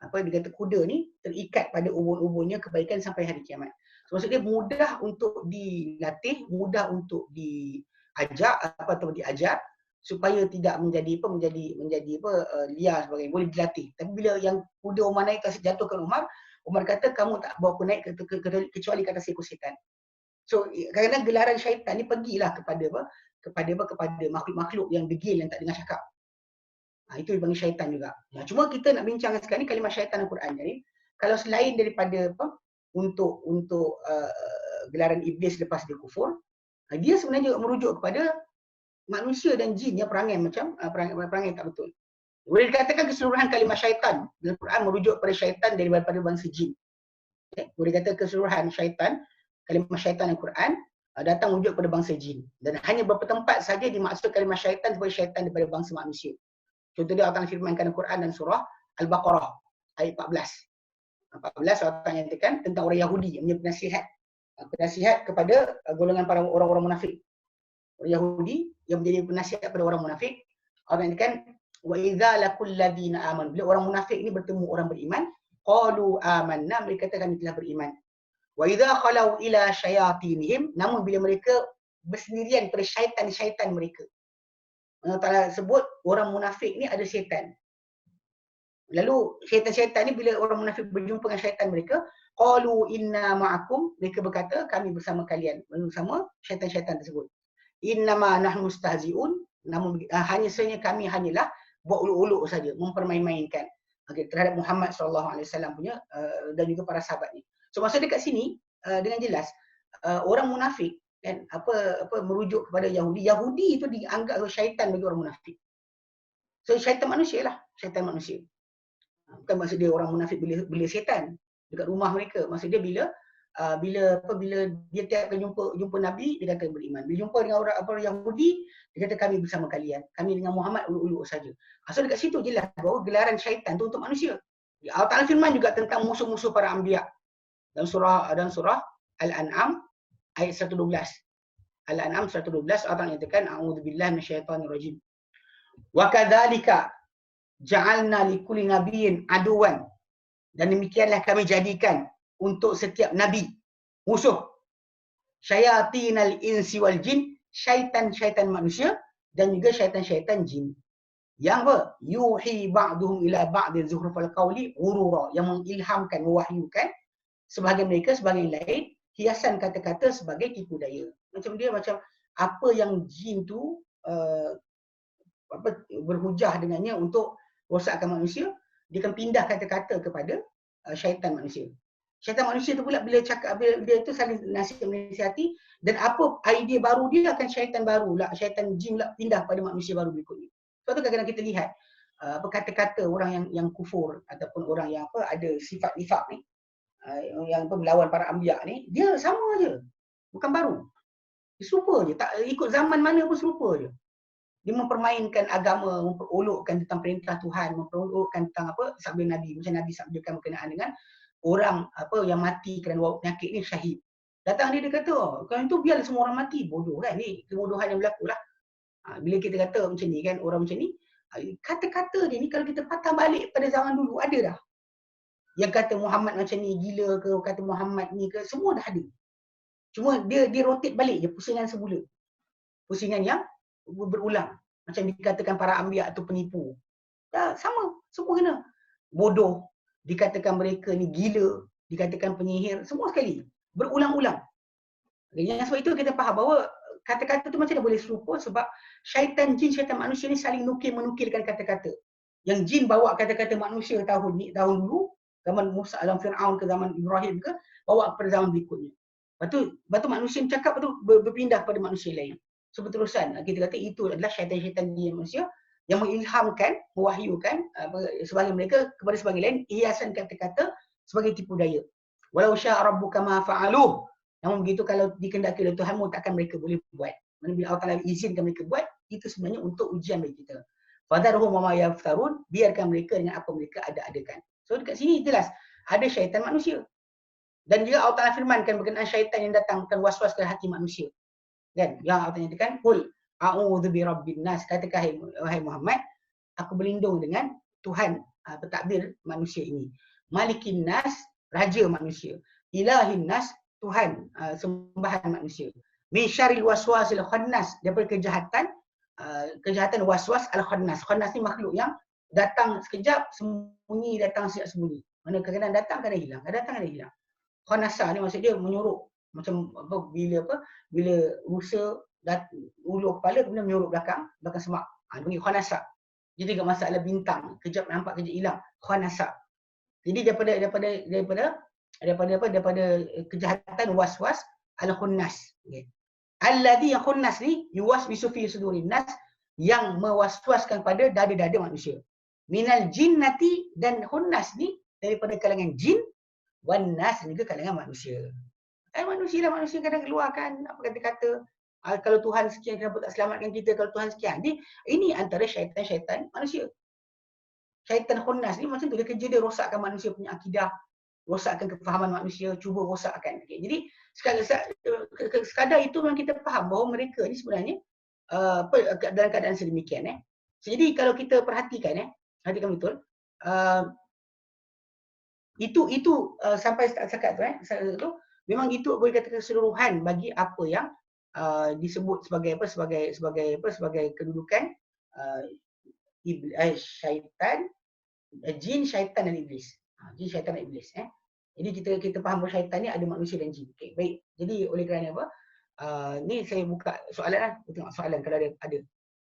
S1: Dia kata kuda ni terikat pada ubun-ubunnya kebaikan sampai hari kiamat. So, maksud dia mudah untuk dilatih, mudah untuk diajar supaya tidak menjadi liar sebagainya, boleh dilatih. Tapi bila yang kuda Umar naik kasih jatuhkan Umar kata kamu tak bawa aku naik kecuali ke atas ekor syaitan. So kadang-kadang gelaran syaitan ni pergilah kepada makhluk-makhluk yang degil yang tak dengar cakap. Itu dipanggil syaitan juga. Cuma kita nak bincang sekarang ni kalimah syaitan dalam Quran ni, kalau selain daripada untuk gelaran iblis lepas dia kufur, dia sebenarnya juga merujuk kepada manusia dan jin yang perangai macam perangai tak betul. Boleh dikatakan keseluruhan kalimah syaitan dalam Quran merujuk kepada syaitan daripada bangsa jin. Boleh kata keseluruhan syaitan, kalimah syaitan dalam Quran datang merujuk kepada bangsa jin. Dan hanya beberapa tempat saja dimaksud kalimah syaitan sebagai syaitan daripada bangsa manusia. Contoh dia Allah firmankan dalam Quran dan surah Al-Baqarah ayat 14. 14 Allah nyatakan tentang orang Yahudi yang punya penasihat kepada golongan para orang-orang munafik. Orang Yahudi yang menjadi penasihat kepada orang munafik, Allah nyatakan wa idza laqul ladina amanu. Bila orang munafik ini bertemu orang beriman, qalu amanna, mereka kata kami telah beriman. Wa idza khalau ila syayatinihim, namun bila mereka bersendirian pada syaitan-syaitan mereka. Allah Ta'ala sebut orang munafik ni ada syaitan. Lalu syaitan-syaitan ni bila orang munafik berjumpa dengan syaitan mereka, qalu inna ma'akum, mereka berkata kami bersama kalian, bersama syaitan-syaitan tersebut. Innama nahnu mustahzi'un, namun hanya sahaja kami hanyalah buat uluk-uluk saja, mempermain-mainkan terhadap Muhammad SAW punya dan juga para sahabat ni. So maksud dekat sini dengan jelas orang munafik kan merujuk kepada Yahudi. Yahudi itu dianggap syaitan bagi orang munafik. So syaitan manusia lah, syaitan manusia. Bukan maksud dia orang munafik bila syaitan dekat rumah mereka. Maksud dia bila dia tiap kali jumpa Nabi, dia kata beriman. Bila jumpa dengan orang Yahudi, dia kata kami bersama kalian. Kami dengan Muhammad uluk-uluk saja. So dekat situ jelas bahawa gelaran syaitan itu untuk manusia. Allah Ta'ala firman juga tentang musuh-musuh para anbiya dalam surah Al-An'am ayat 112. Al-An'am 112 Allah nyatakan a'udzubillahi minasyaitonir rajim. Wa kadzalika ja'alna likulli nabiyyin aduwan. Dan demikianlah kami jadikan untuk setiap nabi musuh. Syayatinal insi wal jin, syaitan-syaitan manusia dan juga syaitan-syaitan jin. Yang apa? Yuhi ba'duhum ila ba'din zuhrufal qawli ghurura, yang mengilhamkan, mewahyukan sebahagian mereka sebahagian lain hiasan kata-kata sebagai tipu daya. Macam apa yang jin tu berhujah dengannya untuk rosakkan manusia, dia akan pindah kata-kata kepada syaitan manusia. Syaitan manusia tu pula bila cakap, dia tu saling nasihati, dan apa idea baru dia akan syaitan baru lah, syaitan jin lah pindah pada manusia baru berikutnya. Sebab tu kadang-kadang kita lihat kata-kata orang yang kufur ataupun orang yang ada sifat nifak ni, yang melawan para anbiya ni, dia sama je, bukan baru. Dia serupa je, tak ikut zaman mana pun serupa je. Dia mempermainkan agama, memperolokkan tentang perintah Tuhan, memperolokkan tentang apa sabda Nabi, macam Nabi sabdakan berkenaan dengan orang apa yang mati kerana wabak penyakit ni syahid. Datang dia kata, oh, kalau itu biarlah semua orang mati. Bodoh kan, ni kebodohan yang berlaku lah. Bila kita kata macam ni kan, orang macam ni, kata-kata dia ni kalau kita patah balik pada zaman dulu, ada dah. Yang kata Muhammad macam ni gila ke, kata Muhammad ni ke, semua dah ada. Cuma dia rotate balik je pusingan semula. Pusingan yang berulang. Macam dikatakan para anbiya tu penipu. Ya, sama, semua kena. Bodoh, dikatakan mereka ni gila, dikatakan penyihir, semua sekali. Berulang-ulang. Yang sebab itu kita faham bahawa kata-kata tu macam mana boleh serupa sebab syaitan jin, syaitan manusia ni saling menukilkan kata-kata. Yang jin bawa kata-kata manusia tahun dulu, zaman Musa alam Fir'aun ke zaman Ibrahim ke, bawa kepada zaman berikutnya. Lepas tu manusia yang cakap tu berpindah kepada manusia lain. So berterusan, kita kata itu adalah syaitan-syaitan jin manusia yang mengilhamkan, mewahyukan sebagian mereka kepada sebagian lain, hiasan kata-kata sebagai tipu daya. Walau syaa rabbuka ma fa'aluh. Namun begitu kalau dikehendaki oleh Tuhanmu takkan mereka boleh buat. Bila Allah Taala izinkan mereka buat, itu sebenarnya untuk ujian bagi kita. Fadharhum wa ma yaftarun, biarkan mereka dengan apa mereka ada-adakan. So dekat sini jelas ada syaitan manusia. Dan juga Allah Taala firmankan berkenaan syaitan yang datangkan was-was ke hati manusia. Kan? Yang Allah Taala nyatakan, "Qul a'udzu birabbin nas." Katakan wahai Muhammad, aku berlindung dengan Tuhan pentadbir manusia ini. Malikin nas, raja manusia. Ilahin nas, Tuhan sembahan manusia. Min syarril waswasil khannas, daripada kejahatan waswas al khannas. Khannas ni makhluk yang datang sekejap, sembunyi, datang sekejap sembunyi. Mana kadang-kadang datang, kadang hilang. Kadang datang, kadang hilang. Khanasa ni maksud dia menyuruh macam apa bila rusa ulur kepala kemudian menyuruh belakang semak. Dia panggil khanasa. Jadi dekat masalah bintang, kejap nampak, kejap hilang. Khanasa. Jadi daripada kejahatan waswas al-khunnas. Okay. Alladhi yang khunnas ni yuwaswisu fi sudurin nas, yang mewaswaskan pada dada-dada manusia. Minal jinnati, dan khunnas ni daripada kalangan jin, wan nas juga kalangan manusia. Manusia kadang keluarkan apa kata-kata. Kalau Tuhan sekian kenapa tak selamatkan kita, kalau Tuhan sekian. Ini antara syaitan-syaitan manusia. Syaitan khunnas ni macam tu, dia kerja dia rosakkan manusia punya akidah, rosakkan kefahaman manusia, cuba rosakkan. Okay. Jadi sekadar itu memang kita faham bahawa mereka ni sebenarnya dalam keadaan sedemikian. Jadi kalau kita perhatikan betul, itu sampai setakat tu, memang itu boleh kata keseluruhan bagi apa yang disebut sebagai kedudukan syaitan, jin, syaitan dan iblis. Jin, syaitan dan iblis. Jadi kita faham bahawa syaitan ni ada manusia dan jin. Okay, baik. Jadi oleh kerana apa? Ni saya buka soalan lah. Kita tengok soalan kalau ada.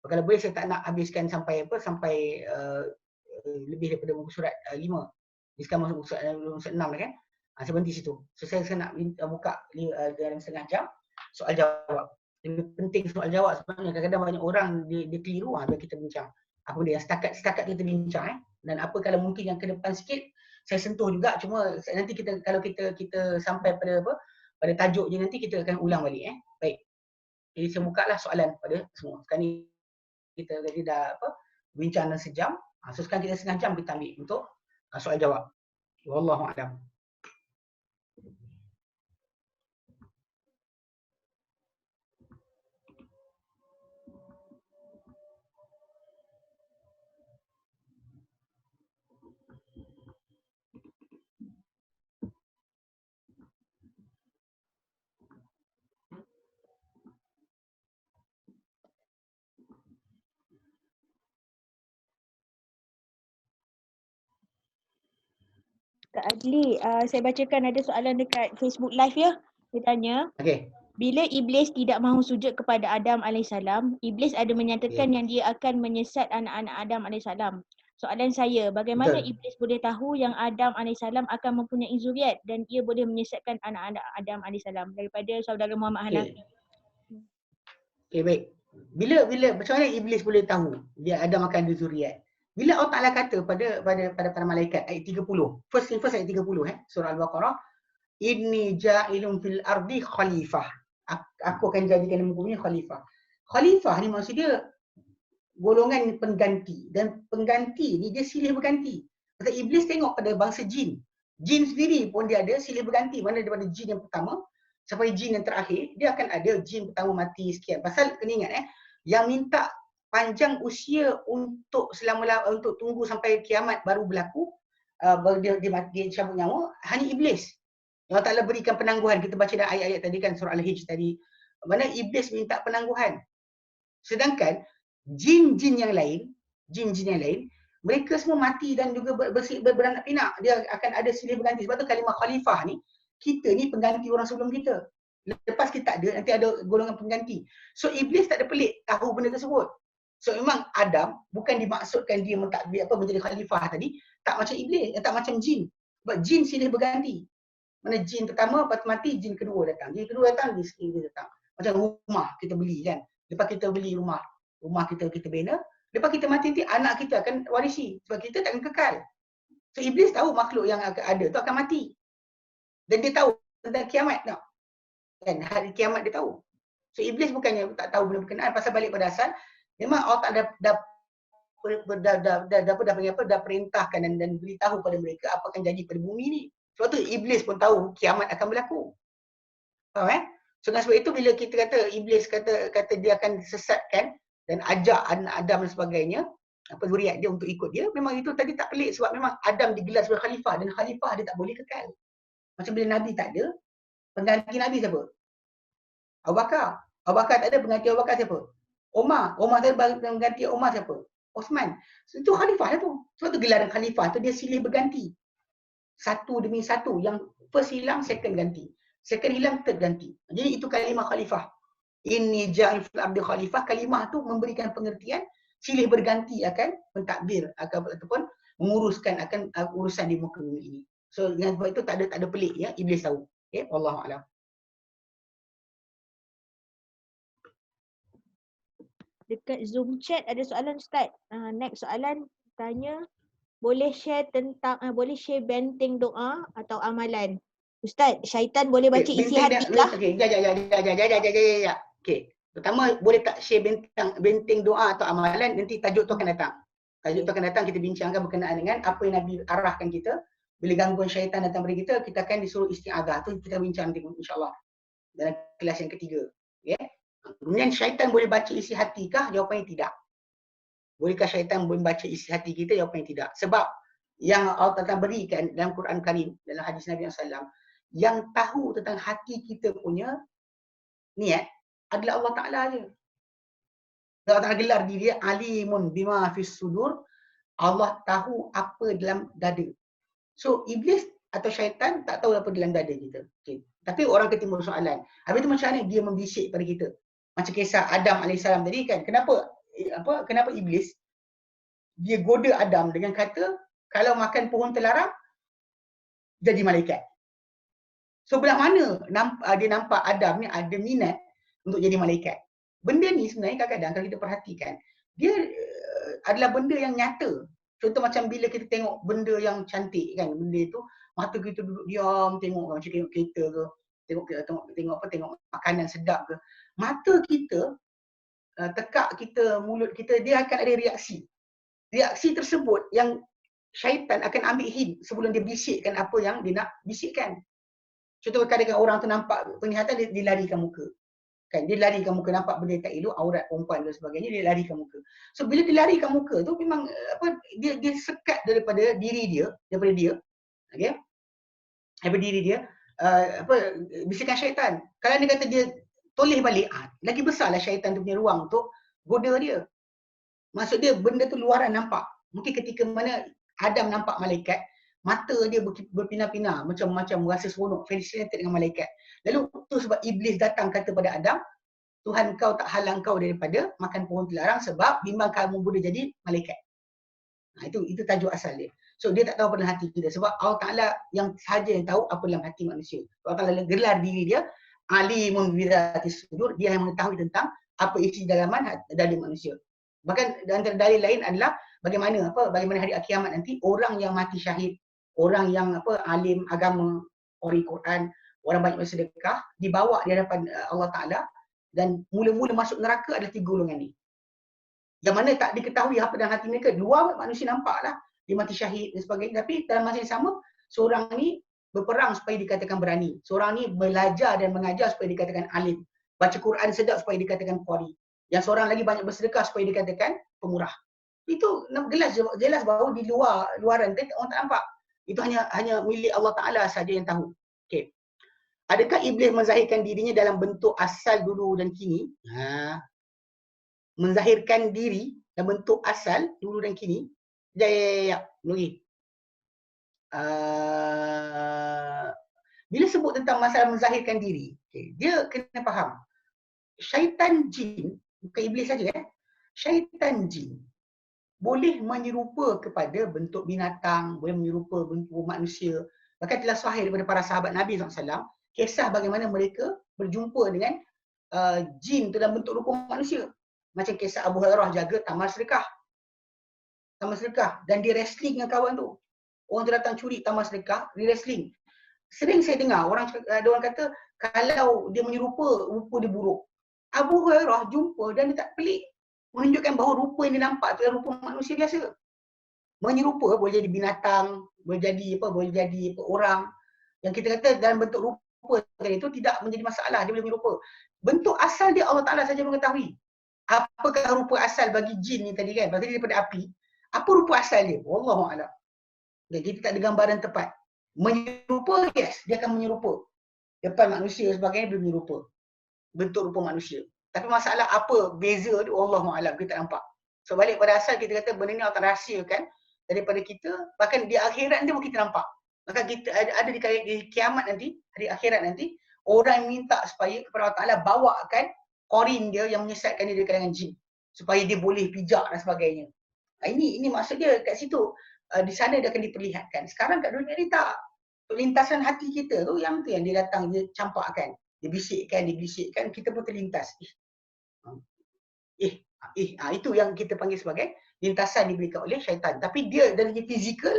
S1: Kalau boleh saya tak nak habiskan sampai lebih daripada muka surat 5. Ini sekarang masuk muka surat 6 dah kan? Saya berhenti situ. So saya nak buka dalam setengah jam soal jawab. Lebih penting soal jawab sebenarnya. Kadang-kadang banyak orang dia keliru. Biar kita bincang. Apa benda yang setakat kita bincang. Dan apa kalau mungkin yang ke depan sikit saya sentuh juga, cuma nanti kalau kita sampai pada tajuk je, nanti kita akan ulang balik. Baik. Jadi saya buka lah soalan pada semua. Sekarang ni kita dah bincang dalam sejam. So sekarang kita setengah jam kita ambil untuk soal jawab. Wallahu a'lam.
S2: Kak Adli, saya bacakan ada soalan dekat Facebook Live ya. Dia tanya, bila Iblis tidak mahu sujud kepada Adam AS, Iblis ada menyatakan yang dia akan menyesat anak-anak Adam AS. Soalan saya, bagaimana Iblis boleh tahu yang Adam AS akan mempunyai zuriat dan ia boleh menyesatkan anak-anak Adam AS? Daripada saudara Muhammad Hanafi.
S1: Okay, baik. Bila macam mana Iblis boleh tahu dia Adam akan ada zuriat? Bila Allah Ta'ala kata pada malaikat ayat 30. First ayat 30 surah Al-Baqarah, inni ja'ilun fil ardi khalifah. aku akan jadikan nama buku ni khalifah. Khalifah ni maksud dia golongan pengganti, dan pengganti ni dia silih berganti. Pasal iblis tengok pada bangsa jin. Jin sendiri pun dia ada silih berganti, mana daripada jin yang pertama sampai jin yang terakhir, dia akan ada jin pertama mati sekian. Pasal kena ingat yang minta panjang usia untuk untuk tunggu sampai kiamat baru berlaku, baru dia cabut nyawa, hanya iblis. Allah Ta'ala berikan penangguhan. Kita baca dalam ayat-ayat tadi kan, surah Al-Hijr tadi, mana iblis minta penangguhan. Sedangkan jin-jin yang lain, mereka semua mati dan juga beranak pinak. Dia akan ada silih berganti. Sebab tu kalimah khalifah ni, kita ni pengganti orang sebelum kita. Lepas kita tak ada, nanti ada golongan pengganti. So iblis tak ada pelik tahu benda tersebut. So memang Adam bukan dimaksudkan dia menjadi khalifah tadi, tak macam iblis, tak macam jin. Sebab jin silih berganti. Mana jin pertama, lepas mati, jin kedua datang. Jin kedua datang, jin kedua datang. Macam rumah kita beli kan. Lepas kita beli rumah kita bina. Lepas kita mati nanti anak kita akan warisi. Sebab kita tak akan kekal. So iblis tahu makhluk yang ada tu akan mati. Dan dia tahu tentang kiamat tau. Kan, hari kiamat dia tahu. So iblis bukannya tak tahu benda berkenaan, pasal balik pada asal, memang Allah dah perintahkan dan beritahu pada mereka apa akan jadi pada bumi ni. Sebab tu iblis pun tahu kiamat akan berlaku. Faham So dengan sebab itu bila kita kata iblis kata dia akan sesatkan dan ajak anak Adam dan sebagainya, zuriat dia untuk ikut dia, memang itu tadi tak pelik sebab memang Adam digelar sebagai khalifah dan khalifah dia tak boleh kekal. Macam bila Nabi tak ada, pengganti Nabi siapa? Abu Bakar. Abu Bakar tak ada, pengganti Abu Bakar siapa? Umar tak ada, pengganti Umar siapa? Osman. So, itu khalifah lah tu. Sebab tu gelaran khalifah tu dia silih berganti. Satu demi satu. Yang first hilang, second ganti. Second hilang, third ganti. Jadi itu kalimah khalifah. Inni ja'il fil ardi khalifah. Kalimah tu memberikan pengertian silih berganti akan mentadbir ataupun menguruskan akan urusan di muka bumi ini. So dengan sebab itu tak ada pelik ya, iblis tahu. Okey, wallahu a'lam.
S2: Dekat Zoom chat ada soalan Ustaz. Next soalan tanya, boleh share benteng doa atau amalan? Ustaz, syaitan boleh baca isi hati kah?
S1: Okey, ya. Okey. Pertama, boleh tak share benteng doa atau amalan, nanti tajuk tu akan datang. Tajuk tu akan datang, kita bincangkan berkenaan dengan apa yang Nabi arahkan kita. Bila gangguan syaitan datang pada kita akan disuruh isti'adzah. Tu kita bincang nanti insya-Allah dalam kelas yang ketiga. Okay? Kemudian syaitan boleh baca isi hati kah? Jawapannya tidak. Bolehkah syaitan boleh baca isi hati kita? Jawapannya tidak. Sebab yang Allah Ta'ala berikan dalam Quran Karim, dalam hadis Nabi SAW, yang tahu tentang hati kita punya niat adalah Allah Ta'ala je. Allah Ta'ala gelar diri dia alimun bima fis sudur. Allah tahu apa dalam dada. So iblis atau syaitan tak tahu apa dalam dada kita. Okay. Tapi orang akan timbul soalan. Habis itu macam mana dia membisik pada kita? Macam kisah Adam AS tadi kan. Kenapa iblis dia goda Adam dengan kata kalau makan pohon terlarang jadi malaikat. So belah mana dia nampak Adam ni ada minat untuk jadi malaikat. Benda ni sebenarnya kadang-kadang kalau kita perhatikan, dia adalah benda yang nyata. Contoh macam bila kita tengok benda yang cantik kan, benda itu mata kita duduk diam tengok macam tengok kereta ke, tengok makanan sedap ke. Mata kita tekak kita, mulut kita, dia akan ada reaksi. Reaksi tersebut yang syaitan akan ambil hint sebelum dia bisikkan apa yang dia nak bisikkan. Contoh kadang-kadang orang tu nampak penglihatan, dia larikan muka. Kan, dia larikan muka, nampak benda tak elok, aurat perempuan dan sebagainya, dia larikan muka. So bila dia larikan muka tu memang dia sekat daripada diri dia, okey. Daripada diri dia bisikan syaitan. Kalau dia kata dia toleh balik, lagi besarlah syaitan tu punya ruang untuk goda dia. Maksud dia benda tu luaran nampak. Mungkin ketika mana Adam nampak malaikat, mata dia berpinar-pinar, macam-macam rasa seronok, fascinated dengan malaikat. Lalu tu sebab iblis datang kata pada Adam, Tuhan kau tak halang kau daripada makan pohon terlarang sebab bimbang kamu boleh jadi malaikat. Itu tajuk asal dia. So dia tak tahu apa dalam hati kita sebab Allah Ta'ala yang sahaja yang tahu apa dalam hati manusia. Allah Ta'ala gelar diri dia alimun bidzatis sudur, dia yang mengetahui tentang apa isi dalaman dada manusia. Bahkan antara dalil lain adalah bagaimana hari kiamat nanti orang yang mati syahid, orang yang alim agama, qari Quran, orang banyak bersedekah, dibawa di hadapan Allah Ta'ala dan mula-mula masuk neraka adalah 3 golongan ni. Yang mana tak diketahui apa dalam hati mereka. Luar manusia nampaklah dia mati syahid dan sebagainya. Tapi dalam masa yang sama, seorang ni berperang supaya dikatakan berani. Seorang ni belajar dan mengajar supaya dikatakan alim. Baca Quran sedap supaya dikatakan qari. Yang seorang lagi banyak bersedekah supaya dikatakan pemurah. Itu jelas bahawa di luaran orang tak nampak. Itu hanya milik Allah Ta'ala saja yang tahu. Okey. Adakah iblis menzahirkan dirinya dalam bentuk asal dulu dan kini? Menzahirkan diri dalam bentuk asal dulu dan kini. Ya. Nuri. Bila sebut tentang masalah menzahirkan diri, dia kena faham. Syaitan jin, bukan iblis saja syaitan jin boleh menyerupa kepada bentuk binatang, boleh menyerupa bentuk manusia. Bahkan telah sahih daripada para sahabat Nabi SAW, kisah bagaimana mereka berjumpa dengan jin dalam bentuk rupa manusia. Macam kisah Abu Hurairah jaga taman sedekah. Dan dia wrestling dengan kawan tu. Orang tu datang curi taman sedekah, dia wrestling. Sering saya dengar ada orang kata kalau dia menyerupa, rupa dia buruk. Abu Hurairah jumpa dan dia tak pelik. Menunjukkan bahawa rupa yang dia nampak tu adalah rupa manusia biasa. Menyerupa boleh jadi binatang, boleh jadi orang. Yang kita kata dalam bentuk rupa itu tidak menjadi masalah, dia boleh menyerupa. Bentuk asal dia Allah Ta'ala saja mengetahui. Apakah rupa asal bagi jin ni tadi kan? Berarti daripada api. Apa rupa asal dia? Wallahu'alam. Dan kita tak ada gambaran tepat. Menyerupa, yes, dia akan menyerupa. Depan manusia sebagainya, dia menyerupa. Bentuk rupa manusia. Tapi masalah apa beza tu, Wallahu'alam, kita tak nampak. So balik pada asal kita kata benda ni Allah rahsiakan daripada kita, bahkan di akhirat dia pun kita nampak. Maka kita ada di kiamat nanti, hari akhirat nanti, orang yang minta supaya kepada Allah Ta'ala bawakan korin dia yang menyesatkan dia dari kalangan jin. Supaya dia boleh pijak dan sebagainya. Ini maksud dia kat situ. Di sana dia akan diperlihatkan. Sekarang kat dunia ni tak. Lintasan hati kita tu yang dia datang, dia campakkan. Dia bisikkan, kita pun terlintas. Itu yang kita panggil sebagai lintasan diberikan oleh syaitan. Tapi dia dari fizikal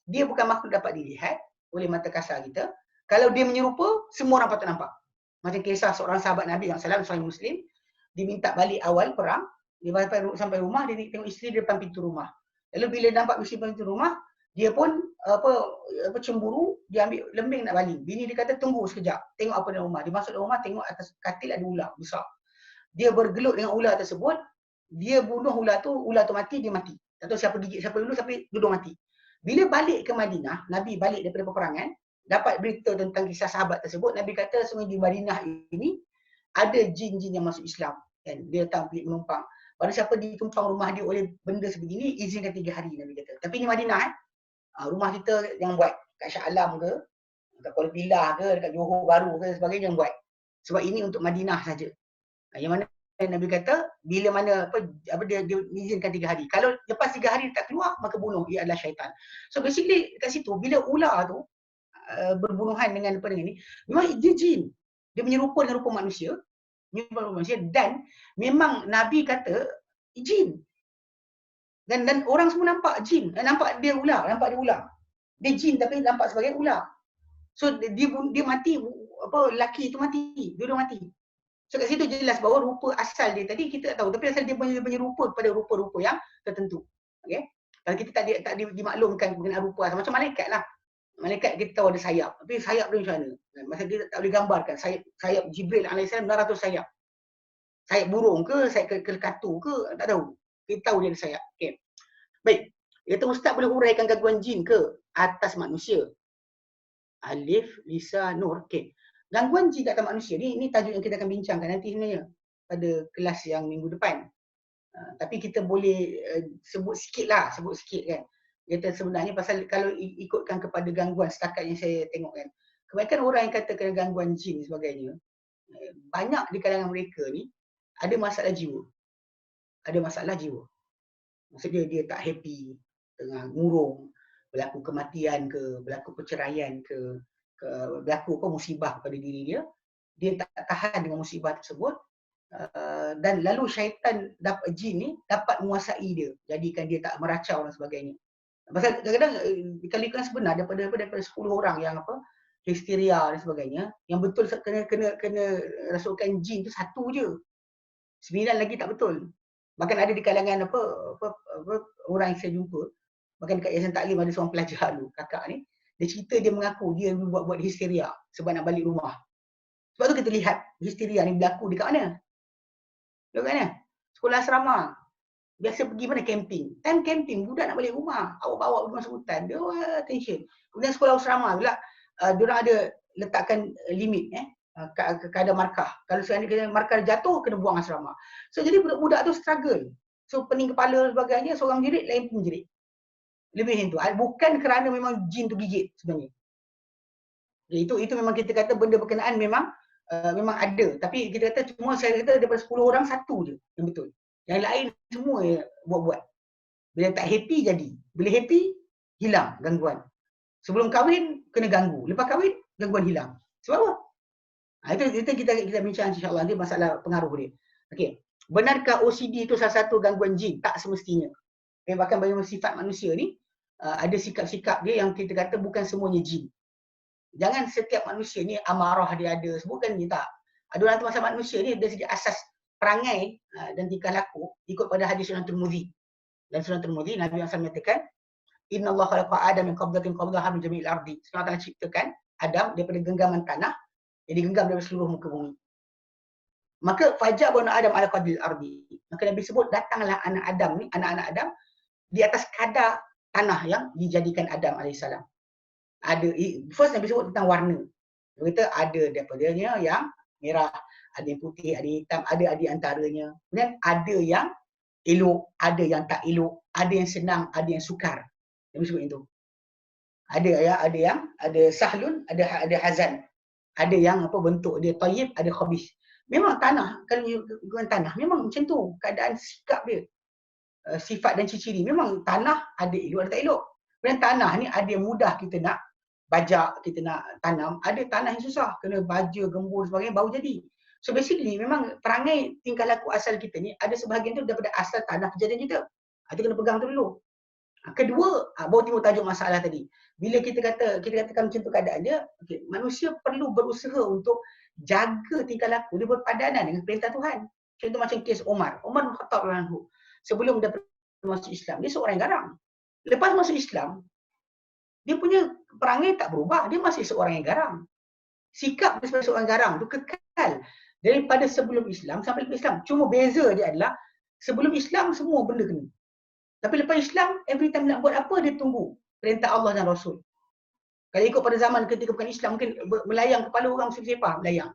S1: dia bukan makhluk dapat dilihat oleh mata kasar kita. Kalau dia menyerupa, semua orang patut nampak. Macam kisah seorang sahabat Nabi SAW, Sahih Muslim, dia minta balik awal perang, dia sampai rumah, dia tengok isteri di depan pintu rumah. Lalu bila nampak isteri pintu rumah, dia pun cemburu, dia ambil lembing nak baling. Bini dia kata tunggu sekejap, tengok apa dalam rumah. Dia masuk dalam rumah, tengok atas katil ada ular besar. Dia bergelut dengan ular tersebut, dia bunuh ular tu mati, dia mati. Tak tahu siapa gigit siapa dulu sampai duduk mati. Bila balik ke Madinah, Nabi balik daripada peperangan, dapat berita tentang kisah sahabat tersebut, Nabi kata sebenarnya di Madinah ini ada jin-jin yang masuk Islam. Dan dia datang pilih menumpang. Pada siapa ditumpang rumah dia oleh benda sebegini, izinkan 3 hari, Nabi kata. Tapi ni Madinah rumah kita yang buat kat Shah Alam ke, kat Kuala Pilah ke, dekat Johor Baru ke sebagainya yang buat. Sebab ini untuk Madinah saja. Yang mana Nabi kata bila mana dia izinkan 3 hari. Kalau lepas 3 hari tak keluar, maka bunuh, ia adalah syaitan. So basically kat situ bila ular tu berbunuhan dengan apa ni, memang dia jin. Dia menyerupa dengan rupa manusia, dan memang Nabi kata jin. Dan orang semua nampak jin, nampak dia ular. Dia jin tapi nampak sebagai ular. So dia mati, lelaki tu mati, dua mati. So kat situ jelas bahawa rupa asal dia tadi kita tak tahu, tapi asal dia menyerupa kepada rupa-rupa yang tertentu. Okey. Kalau kita tak dimaklumkan mengenai rupa asal, macam malaikat lah. Malaikat kita tahu ada sayap, tapi sayap dia macam mana? Masa dia tak boleh gambarkan sayap Jibril alaihissalam 900 sayap. Sayap burung ke, sayap kelkatu ke, tak tahu. Kita tahu dia ada sayap. Okey. Baik. Kata ustaz boleh huraikan gangguan jin ke atas manusia? Alif, Lisa, Nur. Okey. Gangguan jin kat atas manusia ni tajuk yang kita akan bincangkan nanti sebenarnya pada kelas yang minggu depan. Tapi kita boleh sebut sikit kan. Kata sebenarnya pasal kalau ikutkan kepada gangguan setakat yang saya tengok kan. Kebanyakan orang yang kata kena gangguan jin sebagainya, banyak di kalangan mereka ni ada masalah jiwa. Maksudnya dia tak happy, tengah ngurung, berlaku kematian ke, berlaku perceraian ke berlaku musibah pada diri dia, dia tak tahan dengan musibah tersebut, dan lalu syaitan jin ni dapat menguasai dia, jadikan dia tak meracau dan sebagainya. Pasal kadang-kadang kalau sebenar daripada 10 orang yang histeria dan sebagainya, yang betul kena rasukan jin tu satu je. 9 lagi tak betul. Bahkan ada di kalangan apa orang yang saya jumpa, bahkan dekat Yayasan Taklim ada seorang pelajar dulu, kakak ni, dia cerita dia mengaku dia buat histeria sebab nak balik rumah. Sebab tu kita lihat histeria ni berlaku dekat mana? Dekat mana? Sekolah asrama. Biasa pergi mana camping. Time camping, budak nak balik rumah. Awak bawa pergi masuk hutan. Dia tension. Kemudian sekolah asrama pula, diorang ada letakkan limit kadar markah. Kalau seandainya markah jatuh, kena buang asrama. So jadi budak-budak tu struggle. So pening kepala dan sebagainya, seorang jerit, lain pun jerit. Lebih macam tu. Bukan kerana memang jin tu gigit sebenarnya. Itu memang kita kata benda berkenaan memang ada. Tapi kita kata cuma saya kata daripada 10 orang, satu je yang betul. Yang lain semua buat-buat. Bila tak happy jadi. Bila happy, hilang gangguan. Sebelum kahwin, kena ganggu. Lepas kahwin, gangguan hilang. Sebab apa? Itu kita bincang insyaAllah. Nanti masalah pengaruh dia. Okey. Benarkah OCD itu salah satu gangguan jin? Tak semestinya. Bahkan bagaimana sifat manusia ni, ada sikap-sikap dia yang kita kata bukan semuanya jin. Jangan setiap manusia ni amarah dia ada. Sebutkan ni tak. Ada orang tu masa manusia ni dari segi asas perangai dan tingkah laku ikut pada hadis Sunan Tirmizi. Dan Sunan Tirmizi Nabi SAW menyatakan, Inna Allah khalaqa Adam min qabdatin qabdaha min jami'il ardi. Allah Taala ciptakan Adam daripada genggaman tanah, jadi genggam daripada seluruh muka bumi. Maka fajar banu Adam ala qadril ardi. Maka Nabi sebut datanglah anak-anak Adam di atas kadar tanah yang dijadikan Adam alaihissalam. First Nabi sebut tentang warna. Dia kata ada daripadanya yang merah, ada yang putih, ada yang hitam, ada di antaranya. Kemudian ada yang elok, ada yang tak elok, ada yang senang, ada yang sukar. Nabi sebut itu. Ada sahlun, ada hazan. Ada yang bentuk dia tayyib, ada khabith. Memang tanah, kalau guna tanah memang macam tu keadaan sikap dia. Sifat dan ciri-ciri. Memang tanah ada elok, ada tak elok. Kemudian tanah ni ada yang mudah kita nak bajak, kita nak tanam, ada tanah yang susah, kena baja, gembur sebagainya baru jadi. So basically memang perangai tingkah laku asal kita ni ada sebahagian tu daripada asal tanah kejadian kita. Itu kena pegang tu dulu. Kedua, baru timbul tajuk masalah tadi. Bila kita katakan macam tu keadaan dia, manusia perlu berusaha untuk jaga tingkah laku dia berpadanan dengan perintah Tuhan. Contoh macam kes Umar bin Khattab radhiyallahu anhu. Sebelum dia masuk Islam, dia seorang yang garang. Lepas masuk Islam, dia punya perangai tak berubah, dia masih seorang yang garang. Sikap dia sebagai seorang garang tu kekal daripada sebelum Islam sampai lepas Islam. Cuma beza dia adalah sebelum Islam semua benda kena. Tapi lepas Islam, every time nak buat apa, dia tunggu perintah Allah dan Rasul. Kalau ikut pada zaman ketika bukan Islam, mungkin melayang kepala orang sepah melayang.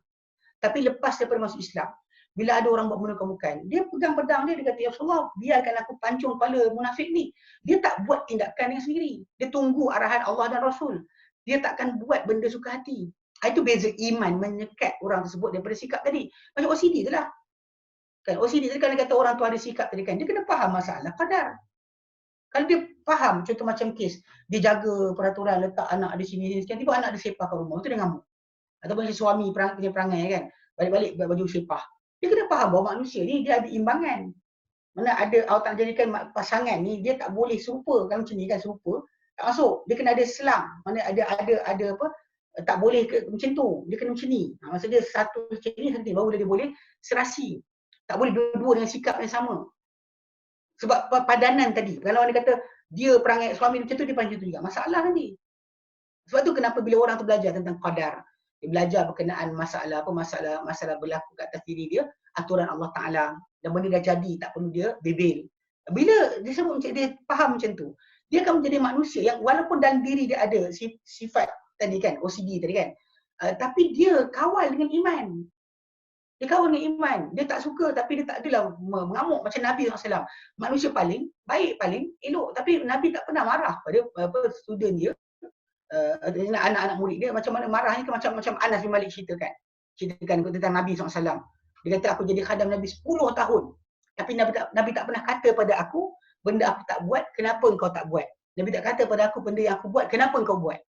S1: Tapi lepas daripada masuk Islam, bila ada orang buat benda kebukan, dia pegang pedang dia, dia kata, Ya Rasulullah, biarkan aku pancung kepala munafik ni. Dia tak buat tindakan dengan sendiri. Dia tunggu arahan Allah dan Rasul. Dia takkan buat benda suka hati. Itu beza iman menyekat orang tersebut daripada sikap tadi. Macam OCD tu lah. Kan OCD tadi kalau kata orang tu ada sikap tadi kan, dia kena faham masalah qadar. Kalau dia faham, contoh macam kes, dia jaga peraturan, letak anak di sini, tiba-tiba anak dia sepah kat rumah, tu dia ngamuk. Ataupun suami punya perangai kan, balik-balik buat baju sepah. Dia kena faham bahawa manusia ni dia ada imbangan. Mana ada Allah tak jadikan pasangan ni, dia tak boleh serupa. Kalau macam ni kan serupa, tak masuk. Dia kena ada selang. Mana ada apa, tak boleh macam tu. Dia kena macam ni. Maksud dia satu macam ni, baru dia boleh serasi. Tak boleh dua-dua dengan sikap yang sama. Sebab padanan tadi, kalau orang kata dia perangai suami macam tu, dia macam tu juga. Masalah nanti. Sebab tu kenapa bila orang tu belajar tentang qadar, dia belajar berkenaan masalah berlaku kat atas diri dia, aturan Allah Ta'ala, dan benda dah jadi, tak perlu dia bebel. Bila dia sebut macam dia faham macam tu, dia akan menjadi manusia yang walaupun dalam diri dia ada sifat tadi kan, OCD tadi kan, tapi dia kawal dengan iman. Dia kawan dengan iman. Dia tak suka tapi dia tak adalah mengamuk macam Nabi SAW. Manusia paling baik, paling elok. Tapi Nabi tak pernah marah pada student dia, anak-anak murid dia. Macam mana marahnya ke macam Anas bin Malik ceritakan tentang Nabi SAW. Dia kata aku jadi khadam Nabi 10 tahun. Tapi Nabi tak pernah kata pada aku, benda aku tak buat, kenapa engkau tak buat? Nabi tak kata pada aku, benda yang aku buat, kenapa engkau buat?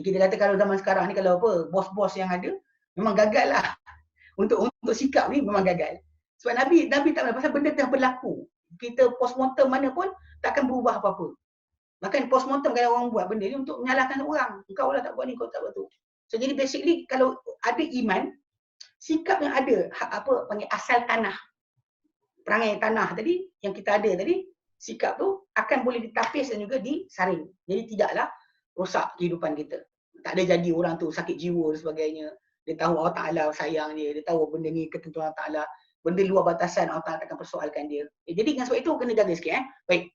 S1: Jadi kita kata kalau zaman sekarang ni, kalau bos-bos yang ada, memang gagal lah. Untuk sikap ni memang gagal. Sebab Nabi tak pernah, pasal benda yang berlaku. Kita postmortem mana pun takkan berubah apa-apa. Bahkan postmortem kalau orang buat benda ni untuk menyalahkan orang. Kau lah tak buat ni, kau tak buat tu. So jadi basically kalau ada iman, sikap yang ada, apa panggil asal tanah, perangai tanah tadi, yang kita ada tadi, sikap tu akan boleh ditapis dan juga disaring. Jadi tidaklah rosak kehidupan kita. Tak ada jadi orang tu sakit jiwa dan sebagainya. Dia tahu Allah Ta'ala sayang dia, dia tahu benda ni ketentuan Allah Ta'ala, benda luar batasan Allah Ta'ala takkan persoalkan dia. Jadi dengan sebab itu kena jaga sikit. Baik.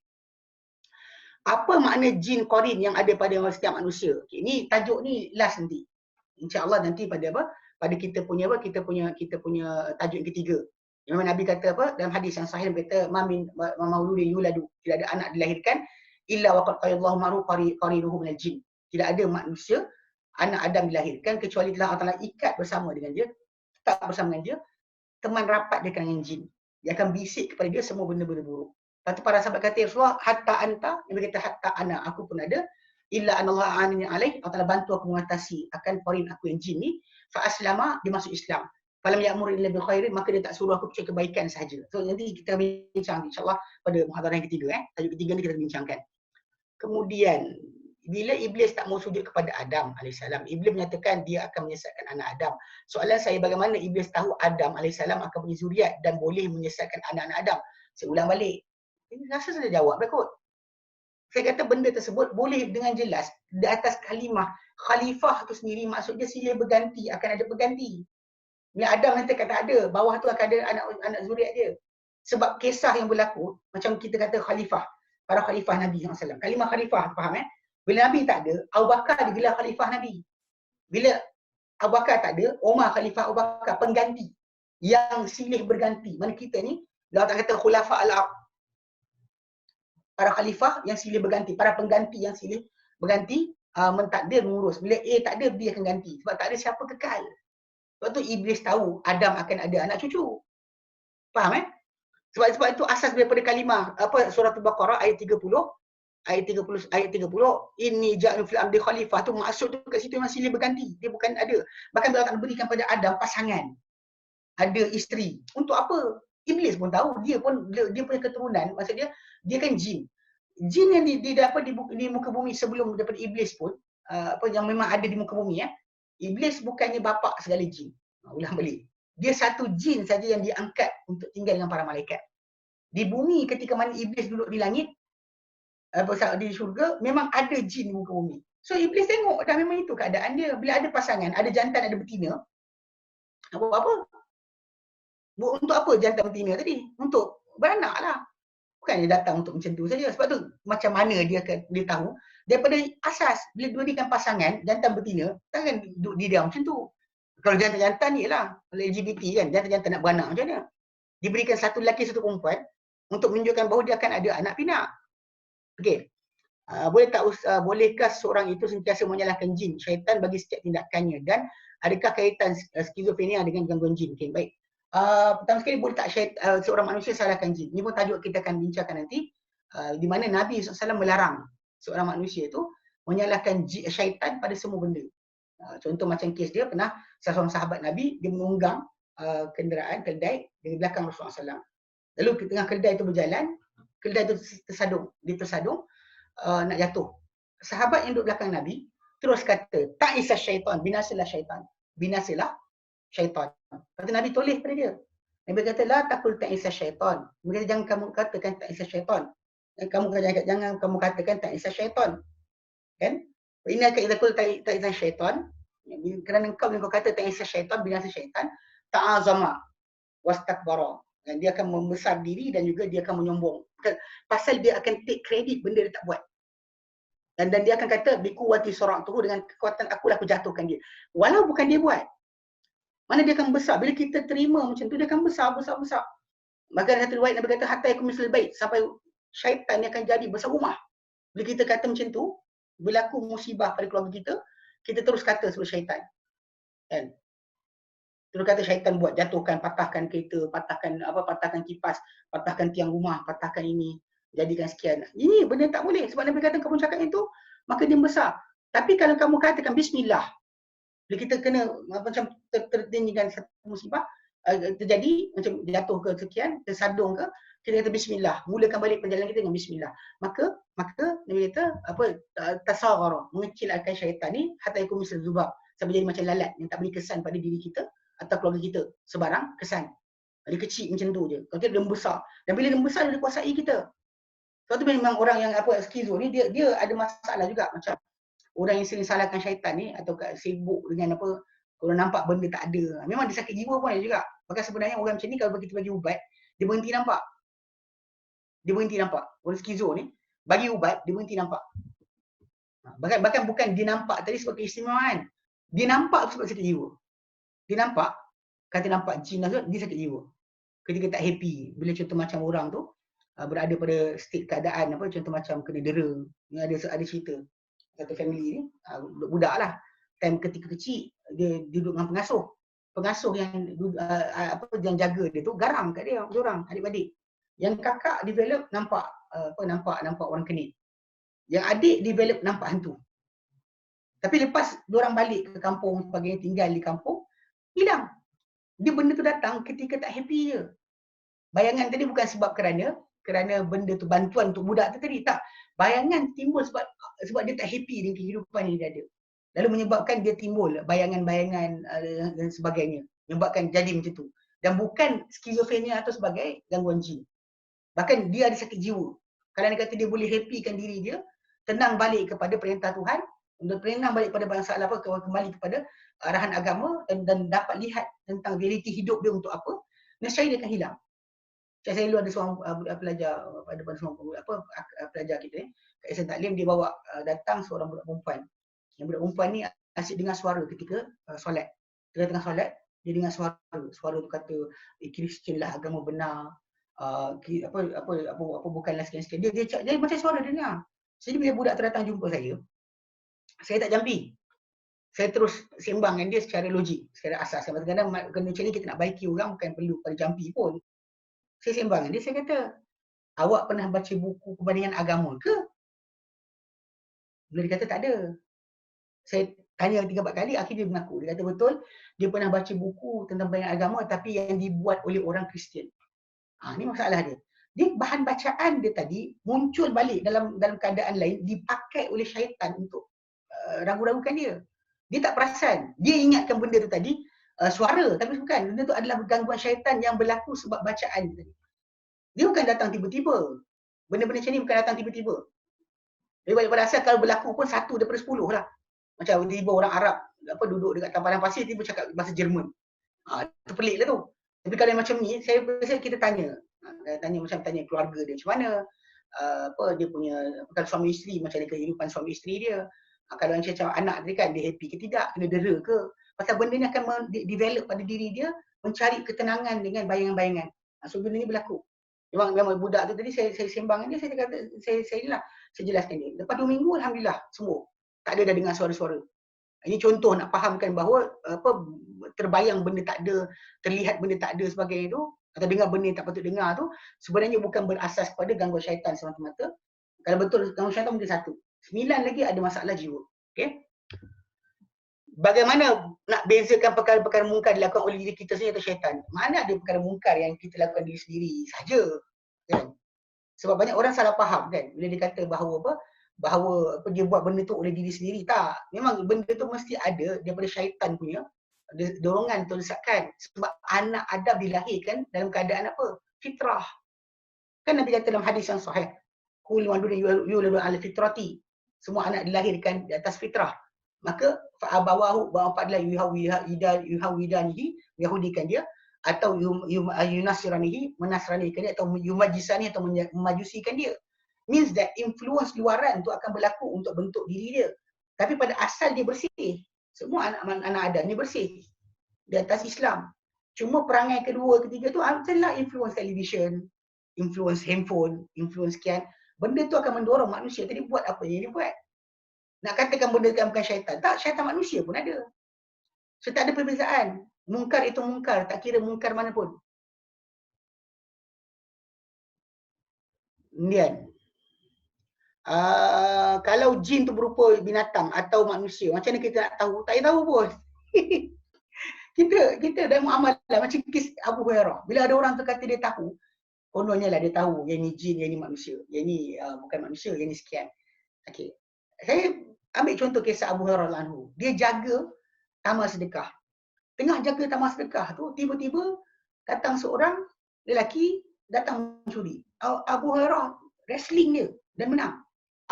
S1: Apa makna jin qarin yang ada pada setiap manusia? Okay, ni tajuk ni last nanti. InsyaAllah nanti pada apa? Pada kita punya apa? Kita punya tajuk yang ketiga. Memang Nabi kata apa? Dalam hadis yang sahih berkata mamin mauludin yuladu, tidak ada anak dilahirkan illa waqad qayallahu maru qarinuhu minal jin. Tidak ada manusia anak Adam dilahirkan kecuali telah Allah Taala ikat bersama dengan dia, tetap bersama dengan dia, teman rapat dia dengan jin. Dia akan bisik kepada dia semua benda-benda buruk. Lepas tu para sahabat kata, Rasulullah, hatta anta, Nabi kata hatta ana, aku pun ada, illa anallah anini alaih, Allah Ta'ala bantu aku mengatasi akan qarin aku yang jin ni, fa aslama, dia masuk Islam. Falam ya'mur illa bi khairin, maka dia tak suruh aku percaya kebaikan sahaja. So nanti kita bincang insya-Allah pada muhadharah yang ketiga, tajuk ketiga ni kita bincangkan. Kemudian bila iblis tak mau sujud kepada Adam alaihissalam, iblis menyatakan dia akan menyesatkan anak Adam. Soalan saya, bagaimana iblis tahu Adam alaihissalam akan punya zuriat dan boleh menyesatkan anak-anak Adam? Saya ulang balik. Ini rasa saya jawab kot. Saya kata benda tersebut boleh dengan jelas di atas kalimah khalifah tu sendiri, maksudnya silih berganti, akan ada berganti. Ni Adam nanti kata ada, bawah tu akan ada anak zuriat dia. Sebab kisah yang berlaku, macam kita kata khalifah, para khalifah Nabi SAW. Kalimah khalifah, faham Bila Nabi tak ada, Abu Bakar digelar khalifah Nabi. Bila Abu Bakar tak ada, Umar khalifah Abu Bakar, pengganti. Yang silih berganti. Mana kita ni, Allah tak kata khulafa al-ard. Para khalifah yang silih berganti, para pengganti yang silih berganti, mentakdir mengurus. Bila A tak ada, B akan ganti. Sebab tak ada siapa kekal. Sebab tu iblis tahu Adam akan ada anak cucu. Faham Sebab itu asas daripada kalimah surah Al-Baqarah ayat 30, ayat 30 inni ja'alun fil ardi khalifah, tu maksud tu kat situ masih silih berganti. Dia bukan ada. Bahkan Allah tak berikan pada Adam pasangan. Ada isteri. Untuk apa? Iblis pun tahu, dia punya keturunan, maksudnya dia kan jin. Jin yang di muka bumi sebelum daripada iblis pun yang memang ada di muka bumi iblis bukannya bapa segala jin. Ulang balik. Dia satu jin saja yang diangkat untuk tinggal dengan para malaikat. Di bumi ketika mana iblis duduk di langit, di syurga, memang ada jin di muka bumi. So iblis tengok dah memang itu keadaan dia. Bila ada pasangan, ada jantan, ada betina, buat apa? Untuk apa jantan betina tadi? Untuk beranak lah. Bukan dia datang untuk macam tu saja. Sebab tu macam mana dia tahu daripada asas bila diberikan pasangan jantan betina, takkan duduk di diam macam tu. Kalau jantan-jantan ni lah, LGBT kan, jantan-jantan nak beranak macam mana? Diberikan satu lelaki satu perempuan untuk menunjukkan bahawa dia akan ada anak pinak. Okey. Bolehkah seorang itu sentiasa menyalahkan jin, syaitan bagi setiap tindakannya, dan adakah kaitan skizofrenia dengan gangguan jin? Okey, baik. Pertama sekali, boleh tak seorang manusia salahkan jin? Ini pun tajuk kita akan bincangkan nanti, di mana Nabi SAW melarang seorang manusia itu menyalahkan syaitan pada semua benda. Contoh macam kes dia, pernah seorang sahabat Nabi, dia menunggang kenderaan, keldai di belakang Rasulullah SAW. Lalu di tengah keldai itu berjalan, keldai itu tersadung, nak jatuh. Sahabat yang duduk belakang Nabi terus kata, ta'isa syaitan, binasalah syaitan. Binasalah syaitan. Kata Nabi toleh pada dia. Nabi kata, la takul ta'isa syaitan. Nabi kata, jangan kamu katakan ta'isa syaitan. Jangan kamu katakan ta'isa syaitan. Kan? Inna ka idza qul ta'isa syaitan. Kerana kau kata ta'isa syaitan, binasa syaitan, ta'azama wastakbara. Dan dia akan membesar diri dan juga dia akan menyombong. Pasal dia akan take credit benda dia tak buat. Dan dia akan kata, bikuwati sura'tuhu, dengan kekuatan akulah aku jatuhkan dia. Walau bukan dia buat. Mana dia akan besar. Bila kita terima macam tu, dia akan besar. Bahkan satu riwayat Nabi kata, hatta yakum misal bait, sampai syaitan ni akan jadi besar rumah. Bila kita kata macam tu, berlaku musibah pada keluarga kita terus kata sebagai syaitan. Kan? Terus kata syaitan buat, jatuhkan, patahkan kereta, patahkan kipas, patahkan tiang rumah, patahkan ini, jadikan sekian. Ini benda tak boleh. Sebab Nabi kata kamu cakap itu, maka dia besar. Tapi kalau kamu katakan bismillah, bila kita kena macam tertinggikan satu musibah, terjadi macam jatuh ke sekian, tersadung ke, kita kata bismillah, mulakan balik perjalanan kita dengan bismillah. Maka Nabi kata apa, tasawwara, mengecilkan syaitan ni hatta yakun misal zubab, sampai jadi macam lalat yang tak beri kesan pada diri kita atau keluarga kita sebarang kesan. Dia kecil macam tu je. Kalau dia membesar. Dan bila dia membesar, dia kuasai kita. Sebab tu memang orang yang skizo ni dia ada masalah juga, macam orang yang sering salahkan syaitan ni atau sibuk dengan kalau nampak benda tak ada. Memang dia sakit jiwa pun ada juga. Bahkan sebenarnya orang macam ni kalau kita bagi ubat, dia berhenti nampak. Orang skizo ni bagi ubat, dia berhenti nampak. Bahkan bukan dia nampak tadi sebab keistimewaan. Dia nampak sebab sakit jiwa. Dia nampak, kata nampak jin lah, dia sakit jiwa. Ketika tak happy, bila contoh macam orang tu berada pada state keadaan contoh macam kena dera. Ada cerita satu family ni, budak lah, time ketika kecil dia duduk dengan pengasuh yang jaga dia tu garang kat dia, diorang adik-adik. Yang kakak develop nampak orang kenit. Yang adik develop nampak hantu. Tapi lepas diorang balik ke kampung sebagainya, tinggal di kampung, hilang. Dia benda tu datang ketika tak happy je. Bayangan tadi bukan sebab kerana benda tu bantuan untuk budak tu tadi, tak. Bayangan timbul sebab dia tak happy dengan kehidupan yang dia ada. Lalu menyebabkan dia timbul bayangan-bayangan dan sebagainya. Menyebabkan jadi macam tu. Dan bukan skizofrenia atau sebagai gangguan jin. Bahkan dia ada sakit jiwa. Kalau dia kata dia boleh happykan diri dia, tenang balik kepada perintah Tuhan, tenang balik pada bangsa Allah, kembali kepada arahan agama dan dapat lihat tentang realiti hidup dia untuk apa, nescaya dia akan hilang. Saya dulu ada seorang pelajar pelajar kita kat SN Taklim, dia bawa datang seorang budak perempuan. Yang budak perempuan ni asyik dengar suara ketika solat. Ketika tengah solat, dia dengar suara tu kata Kristian lah agama benar. Bukanlah sekian-sekian. Dia macam suara dia dengar. Jadi bila budak tu datang jumpa saya tak jampi. Saya terus sembang dengan dia secara logik, secara asas. Kadang-kadang kena macam ni kita nak baiki orang bukan perlu pada jampi pun. Saya sembang dengan dia, saya kata, awak pernah baca buku perbandingan agama ke? Bila dia kata tak ada. Saya tanya 3-4 kali, akhirnya dia mengaku. Dia kata betul, dia pernah baca buku tentang perbandingan agama tapi yang dibuat oleh orang Kristian. Ini masalah dia. Dia bahan bacaan dia tadi muncul balik dalam keadaan lain, dipakai oleh syaitan untuk ragu-ragukan dia. Dia tak perasan. Dia ingatkan benda tu tadi suara, tapi bukan. Benda tu adalah gangguan syaitan yang berlaku sebab bacaan tadi. Dia bukan datang tiba-tiba. Benda-benda macam ni bukan datang tiba-tiba. Dia balik pada asal kalau berlaku pun 1 daripada 10 lah. Macam tiba orang Arab duduk dekat tamparan pasir, tiba cakap bahasa Jerman. Itu pelik lah tu. Tapi kalau yang macam ni, saya rasa kita tanya keluarga dia macam mana, dia punya kalau suami isteri, macam mana kehidupan suami isteri dia. Kalau macam anak dia kan, dia happy ke tidak, kena dera ke. Pasal benda ni akan develop pada diri dia, mencari ketenangan dengan bayangan-bayangan. So benda ni berlaku. Memang budak tu tadi saya sembang dengan dia, saya jelaskan dia. Lepas 2 minggu alhamdulillah semua. Tak ada dah dengar suara-suara. Ini contoh nak fahamkan bahawa terbayang benda tak ada, terlihat benda tak ada sebagainya tu, atau dengar benda yang tak patut dengar tu, sebenarnya bukan berasas kepada gangguan syaitan semata-mata. Kalau betul gangguan syaitan mungkin 1. 9 lagi ada masalah jiwa. Okey? Bagaimana nak bezakan perkara-perkara mungkar dilakukan oleh diri kita sendiri atau syaitan? Mana ada perkara mungkar yang kita lakukan diri sendiri saja, kan? Sebab banyak orang salah faham kan bila dia kata bahawa dia buat benda tu oleh diri sendiri. Tak. Memang benda tu mesti ada daripada syaitan punya dorongan atau desakan. Sebab anak Adam dilahirkan dalam keadaan apa? Fitrah. Kan Nabi kata dalam hadis yang sahih, kullu mauludin yuladu ala fitrati. Semua anak dilahirkan di atas fitrah. Maka fa'abawahu bapa adalah yuhawidanihi, yahudikan dia, atau yunasiranihi, menasranikan dia, atau yumajisani atau memajusikan dia. Means that influence luaran tu akan berlaku untuk bentuk diri dia. Tapi pada asal dia bersih. Semua anak Adam ni bersih di atas Islam. Cuma perangai kedua, ketiga tu adalah influence television, influence handphone, influence sekian. Benda tu akan mendorong manusia tadi buat apa yang dia buat. Nak katakan benda tu bukan syaitan. Tak, syaitan manusia pun ada. So tak ada perbezaan. Mungkar itu mungkar, tak kira mungkar mana pun. Kemudian, kalau jin tu berupa binatang atau manusia, macam mana kita nak tahu? Tak tahu pun. kita dah muamalah macam kes Abu Hurairah. Bila ada orang tu kata dia tahu, kononnya lah dia tahu yang ni jin, yang ni manusia. Yang ni bukan manusia, yang ni sekian. Okey. Saya ambil contoh kisah Abu Hurairah anhu. Dia jaga taman sedekah. Tengah jaga taman sedekah tu, tiba-tiba datang seorang lelaki datang mencuri. Abu Hurairah wrestling dia dan menang.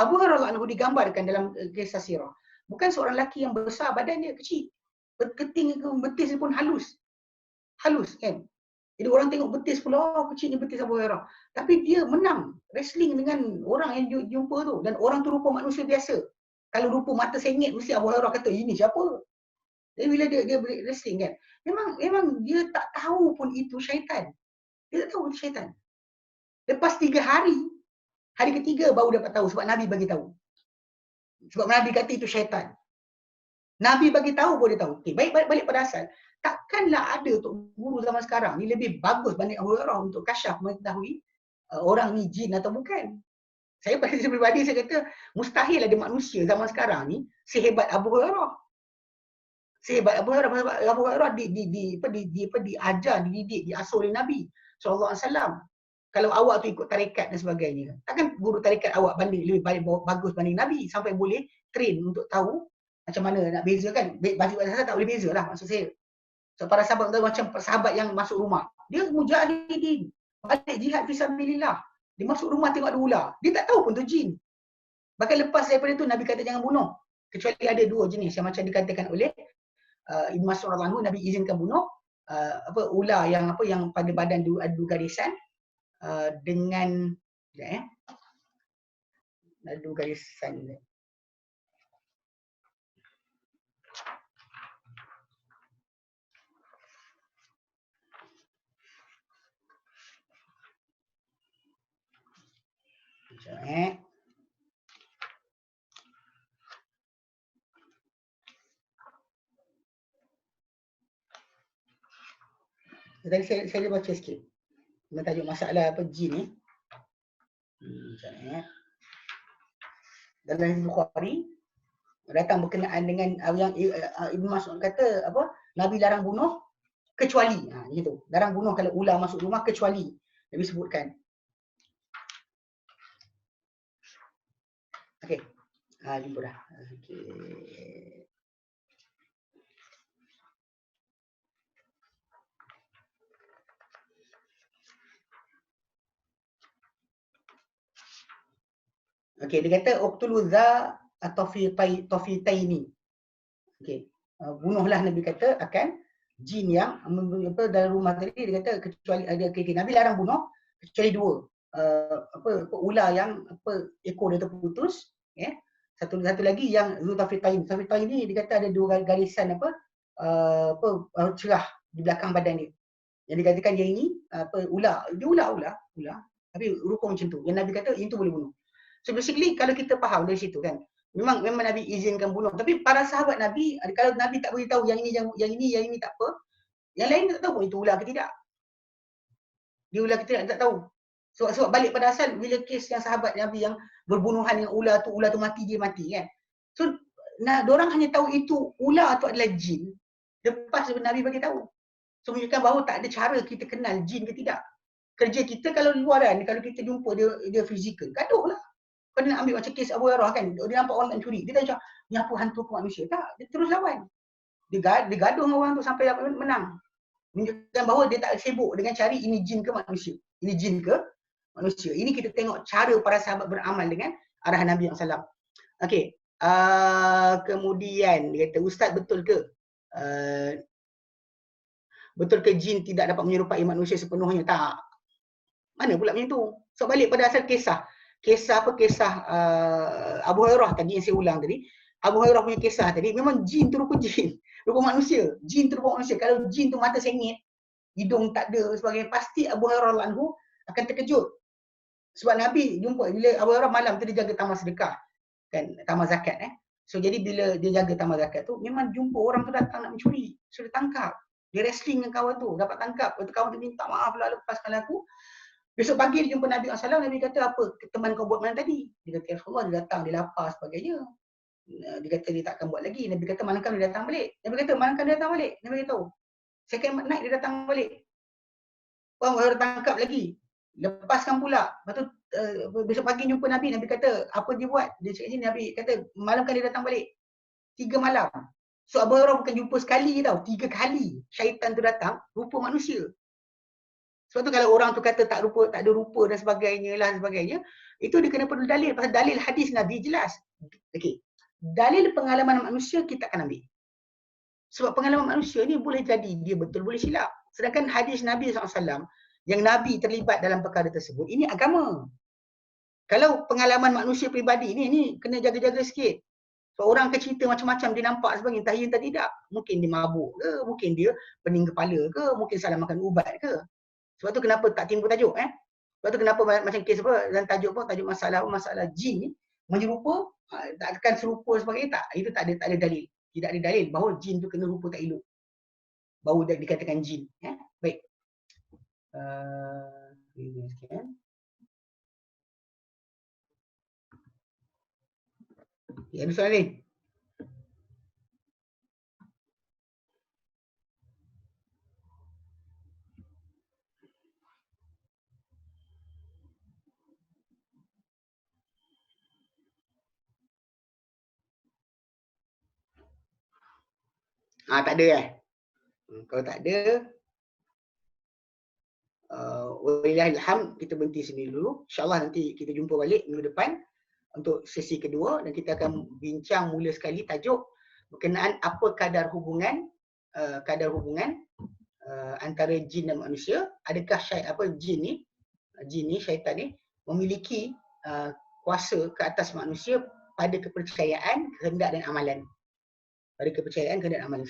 S1: Abu Hurairah anhu digambarkan dalam kisah sirah. Bukan seorang lelaki yang besar, badan dia kecil. Keting ke betis pun halus. Halus kan. Jadi orang tengok betis pula, kecilnya betis Abu Hurairah. Tapi dia menang wrestling dengan orang yang jumpa tu. Dan orang tu rupa manusia biasa. Kalau rupa mata sengit, mesti Abu Hurairah kata, ini siapa? Jadi bila dia wrestling kan, memang dia tak tahu pun itu syaitan. Dia tak tahu itu syaitan. Lepas 3 hari, hari ketiga baru dapat tahu sebab Nabi bagi tahu. Sebab Nabi kata itu syaitan. Nabi bagi tahu boleh tahu. Okay, balik pada asal. Takkanlah ada untuk guru zaman sekarang ni lebih bagus banding Abu Hurairah untuk kasyaf mengetahui orang ni jin atau bukan. Saya pada diri pribadi saya kata mustahil ada manusia zaman sekarang ni sehebat Abu Hurairah. Sehebat Abu Hurairah, sebab Abu Hurairah diajar, dididik, diasuh oleh Nabi SAW. Kalau awak tu ikut tarikat dan sebagainya, takkan guru tarikat awak lebih bagus banding Nabi sampai boleh train untuk tahu macam mana nak bezakan. Bagi saya tak boleh beza lah maksud saya. So para sahabat tu macam sahabat yang masuk rumah. Dia mujahidin. Balik jihad fisabilillah. Dia masuk rumah tengok ada ular. Dia tak tahu pun tu jin. Bahkan lepas daripada tu Nabi kata jangan bunuh. Kecuali ada 2 jenis yang macam dikatakan oleh Ibn Mas'ud radhiyallahu anhu, Nabi izinkan bunuh ular yang pada badan ada 2 garisan dengan ada 2 garisan. Tadi saya baca sikit tentang tajuk masalah jin ni. Dalam Bukhari datang berkenaan dengan yang Ibn Mas'ud kata Nabi larang bunuh kecuali gitu. Larang bunuh kalau ular masuk rumah kecuali Nabi sebutkan. Okey. Jumpa dah. Okey. Okey, dia kata uqtulu dza atafitaini. Okey. Bunuhlah Nabi kata akan jin yang dalam rumah tadi. Dia kata kecuali ada Nabi larang bunuh kecuali 2. Ular yang ekor dia terputus, ya. Satu lagi yang zutafitain. Tafitain ni dia kata ada 2 garisan cerah di belakang badan dia. Yang dikatakan dia ini ular. Dia ular tapi rupa macam tu. Yang Nabi kata itu boleh bunuh. So basically kalau kita faham dari situ kan, memang Nabi izinkan bunuh. Tapi para sahabat Nabi, kalau Nabi tak beritahu yang ini tak apa, yang lain tak tahu itu ular ke tidak. Dia ular ke tidak tak tahu. Sebab balik pada asal bila kes yang sahabat Nabi yang berbunuhan dengan ular tu mati, dia mati kan. So diorang hanya tahu itu ular tu adalah jin lepas Nabi bagi tahu. So menunjukkan bahawa tak ada cara kita kenal jin ke tidak. Kerja kita kalau luaran, kalau kita jumpa dia fizikal, gaduh lah. Kau nak ambil macam kes Abu Hurairah kan, dia nampak orang nak curi, dia tak cakap ni apa hantu ke manusia. Tak, dia terus lawan. Dia gaduh dengan orang tu sampai menang. Menunjukkan bahawa dia tak sibuk dengan cari ini jin ke manusia. Ini jin ke manusia. Ini kita tengok cara para sahabat beramal dengan arahan Nabi SAW. Okey. Kemudian dia kata, Ustaz betul ke? Betul ke jin tidak dapat menyerupai manusia sepenuhnya? Tak. Mana pula macam tu? So balik pada asal kisah Abu Hurairah tadi yang saya ulang tadi. Abu Hurairah punya kisah tadi memang jin tu rupa jin, rupa manusia. Jin tu rupa manusia. Kalau jin tu mata sengit, hidung tak ada sebagainya, pasti Abu Hurairah anhu akan terkejut. Sebab Nabi jumpa bila Abu Hurairah malam tu dia jaga taman sedekah kan, taman zakat So jadi bila dia jaga taman zakat tu memang jumpa orang tu datang nak mencuri. So dia tangkap. Dia wrestling dengan kawan tu, dapat tangkap. Lepas tu kawan tu minta maaf lah, lepaskan aku. Besok pagi dia jumpa Nabi SAW, Nabi kata apa teman kau buat malam tadi? Dia kata, ya Rasulullah, dia datang, dia lapar sebagainya. Dia kata dia takkan buat lagi. Nabi kata, manakah dia datang balik? Nabi kata, manakah dia datang balik? Nabi kata, Second night dia datang balik. Orang baru tangkap lagi. Lepaskan pula. Lepas tu besok pagi jumpa Nabi, Nabi kata, apa dia buat? Dia cakap ni, Nabi kata, malam kan dia datang balik. 3 malam. So Abu Hurairah bukan jumpa sekali tau, 3 kali syaitan tu datang, rupa manusia. Sebab tu kalau orang tu kata tak ada rupa dan sebagainya lah sebagainya, itu dia kena perlu dalil. Pasal dalil hadis Nabi jelas. Okey. Dalil pengalaman manusia kita akan ambil. Sebab pengalaman manusia ni boleh jadi dia betul, boleh silap. Sedangkan hadis Nabi SAW yang Nabi terlibat dalam perkara tersebut, ini agama. Kalau pengalaman manusia peribadi ni kena jaga-jaga sikit. So, orang akan cerita macam-macam, dia nampak sebagainya, entah ya entah tidak. Mungkin dia mabuk ke, mungkin dia pening kepala ke, mungkin salah makan ubat ke. Sebab tu kenapa tak timbul tajuk. Sebab tu kenapa macam kes apa, dan tajuk pun, tajuk masalah jin ni, menyerupa, tak akan serupa sebagainya, tak. Itu tak ada dalil. Tidak ada dalil bahawa jin tu kena rupa tak elok. Baru dikatakan jin. Baik. Ya, ada soalan ni? Tak ada kalau tak ada, walillahilhamd, kita berhenti sini dulu. InsyaAllah nanti kita jumpa balik minggu depan untuk sesi kedua dan kita akan bincang mula sekali tajuk berkenaan apa kadar hubungan antara jin dan manusia. Adakah jin ni, syaitan ni memiliki kuasa ke atas manusia pada kepercayaan, kehendak dan amalan. So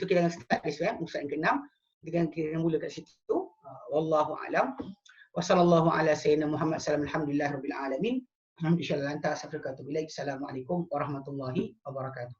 S1: kita akan start this musa yang ke-6. Kita mula kat situ. Wallahu alam. Wa sallallahu ala sayyidina Muhammad sallallahu alhamdulillah rabbil alamin. Alhamdulillah anta astaghfiruka wa atubu ilaik. Assalamualaikum warahmatullahi wabarakatuh.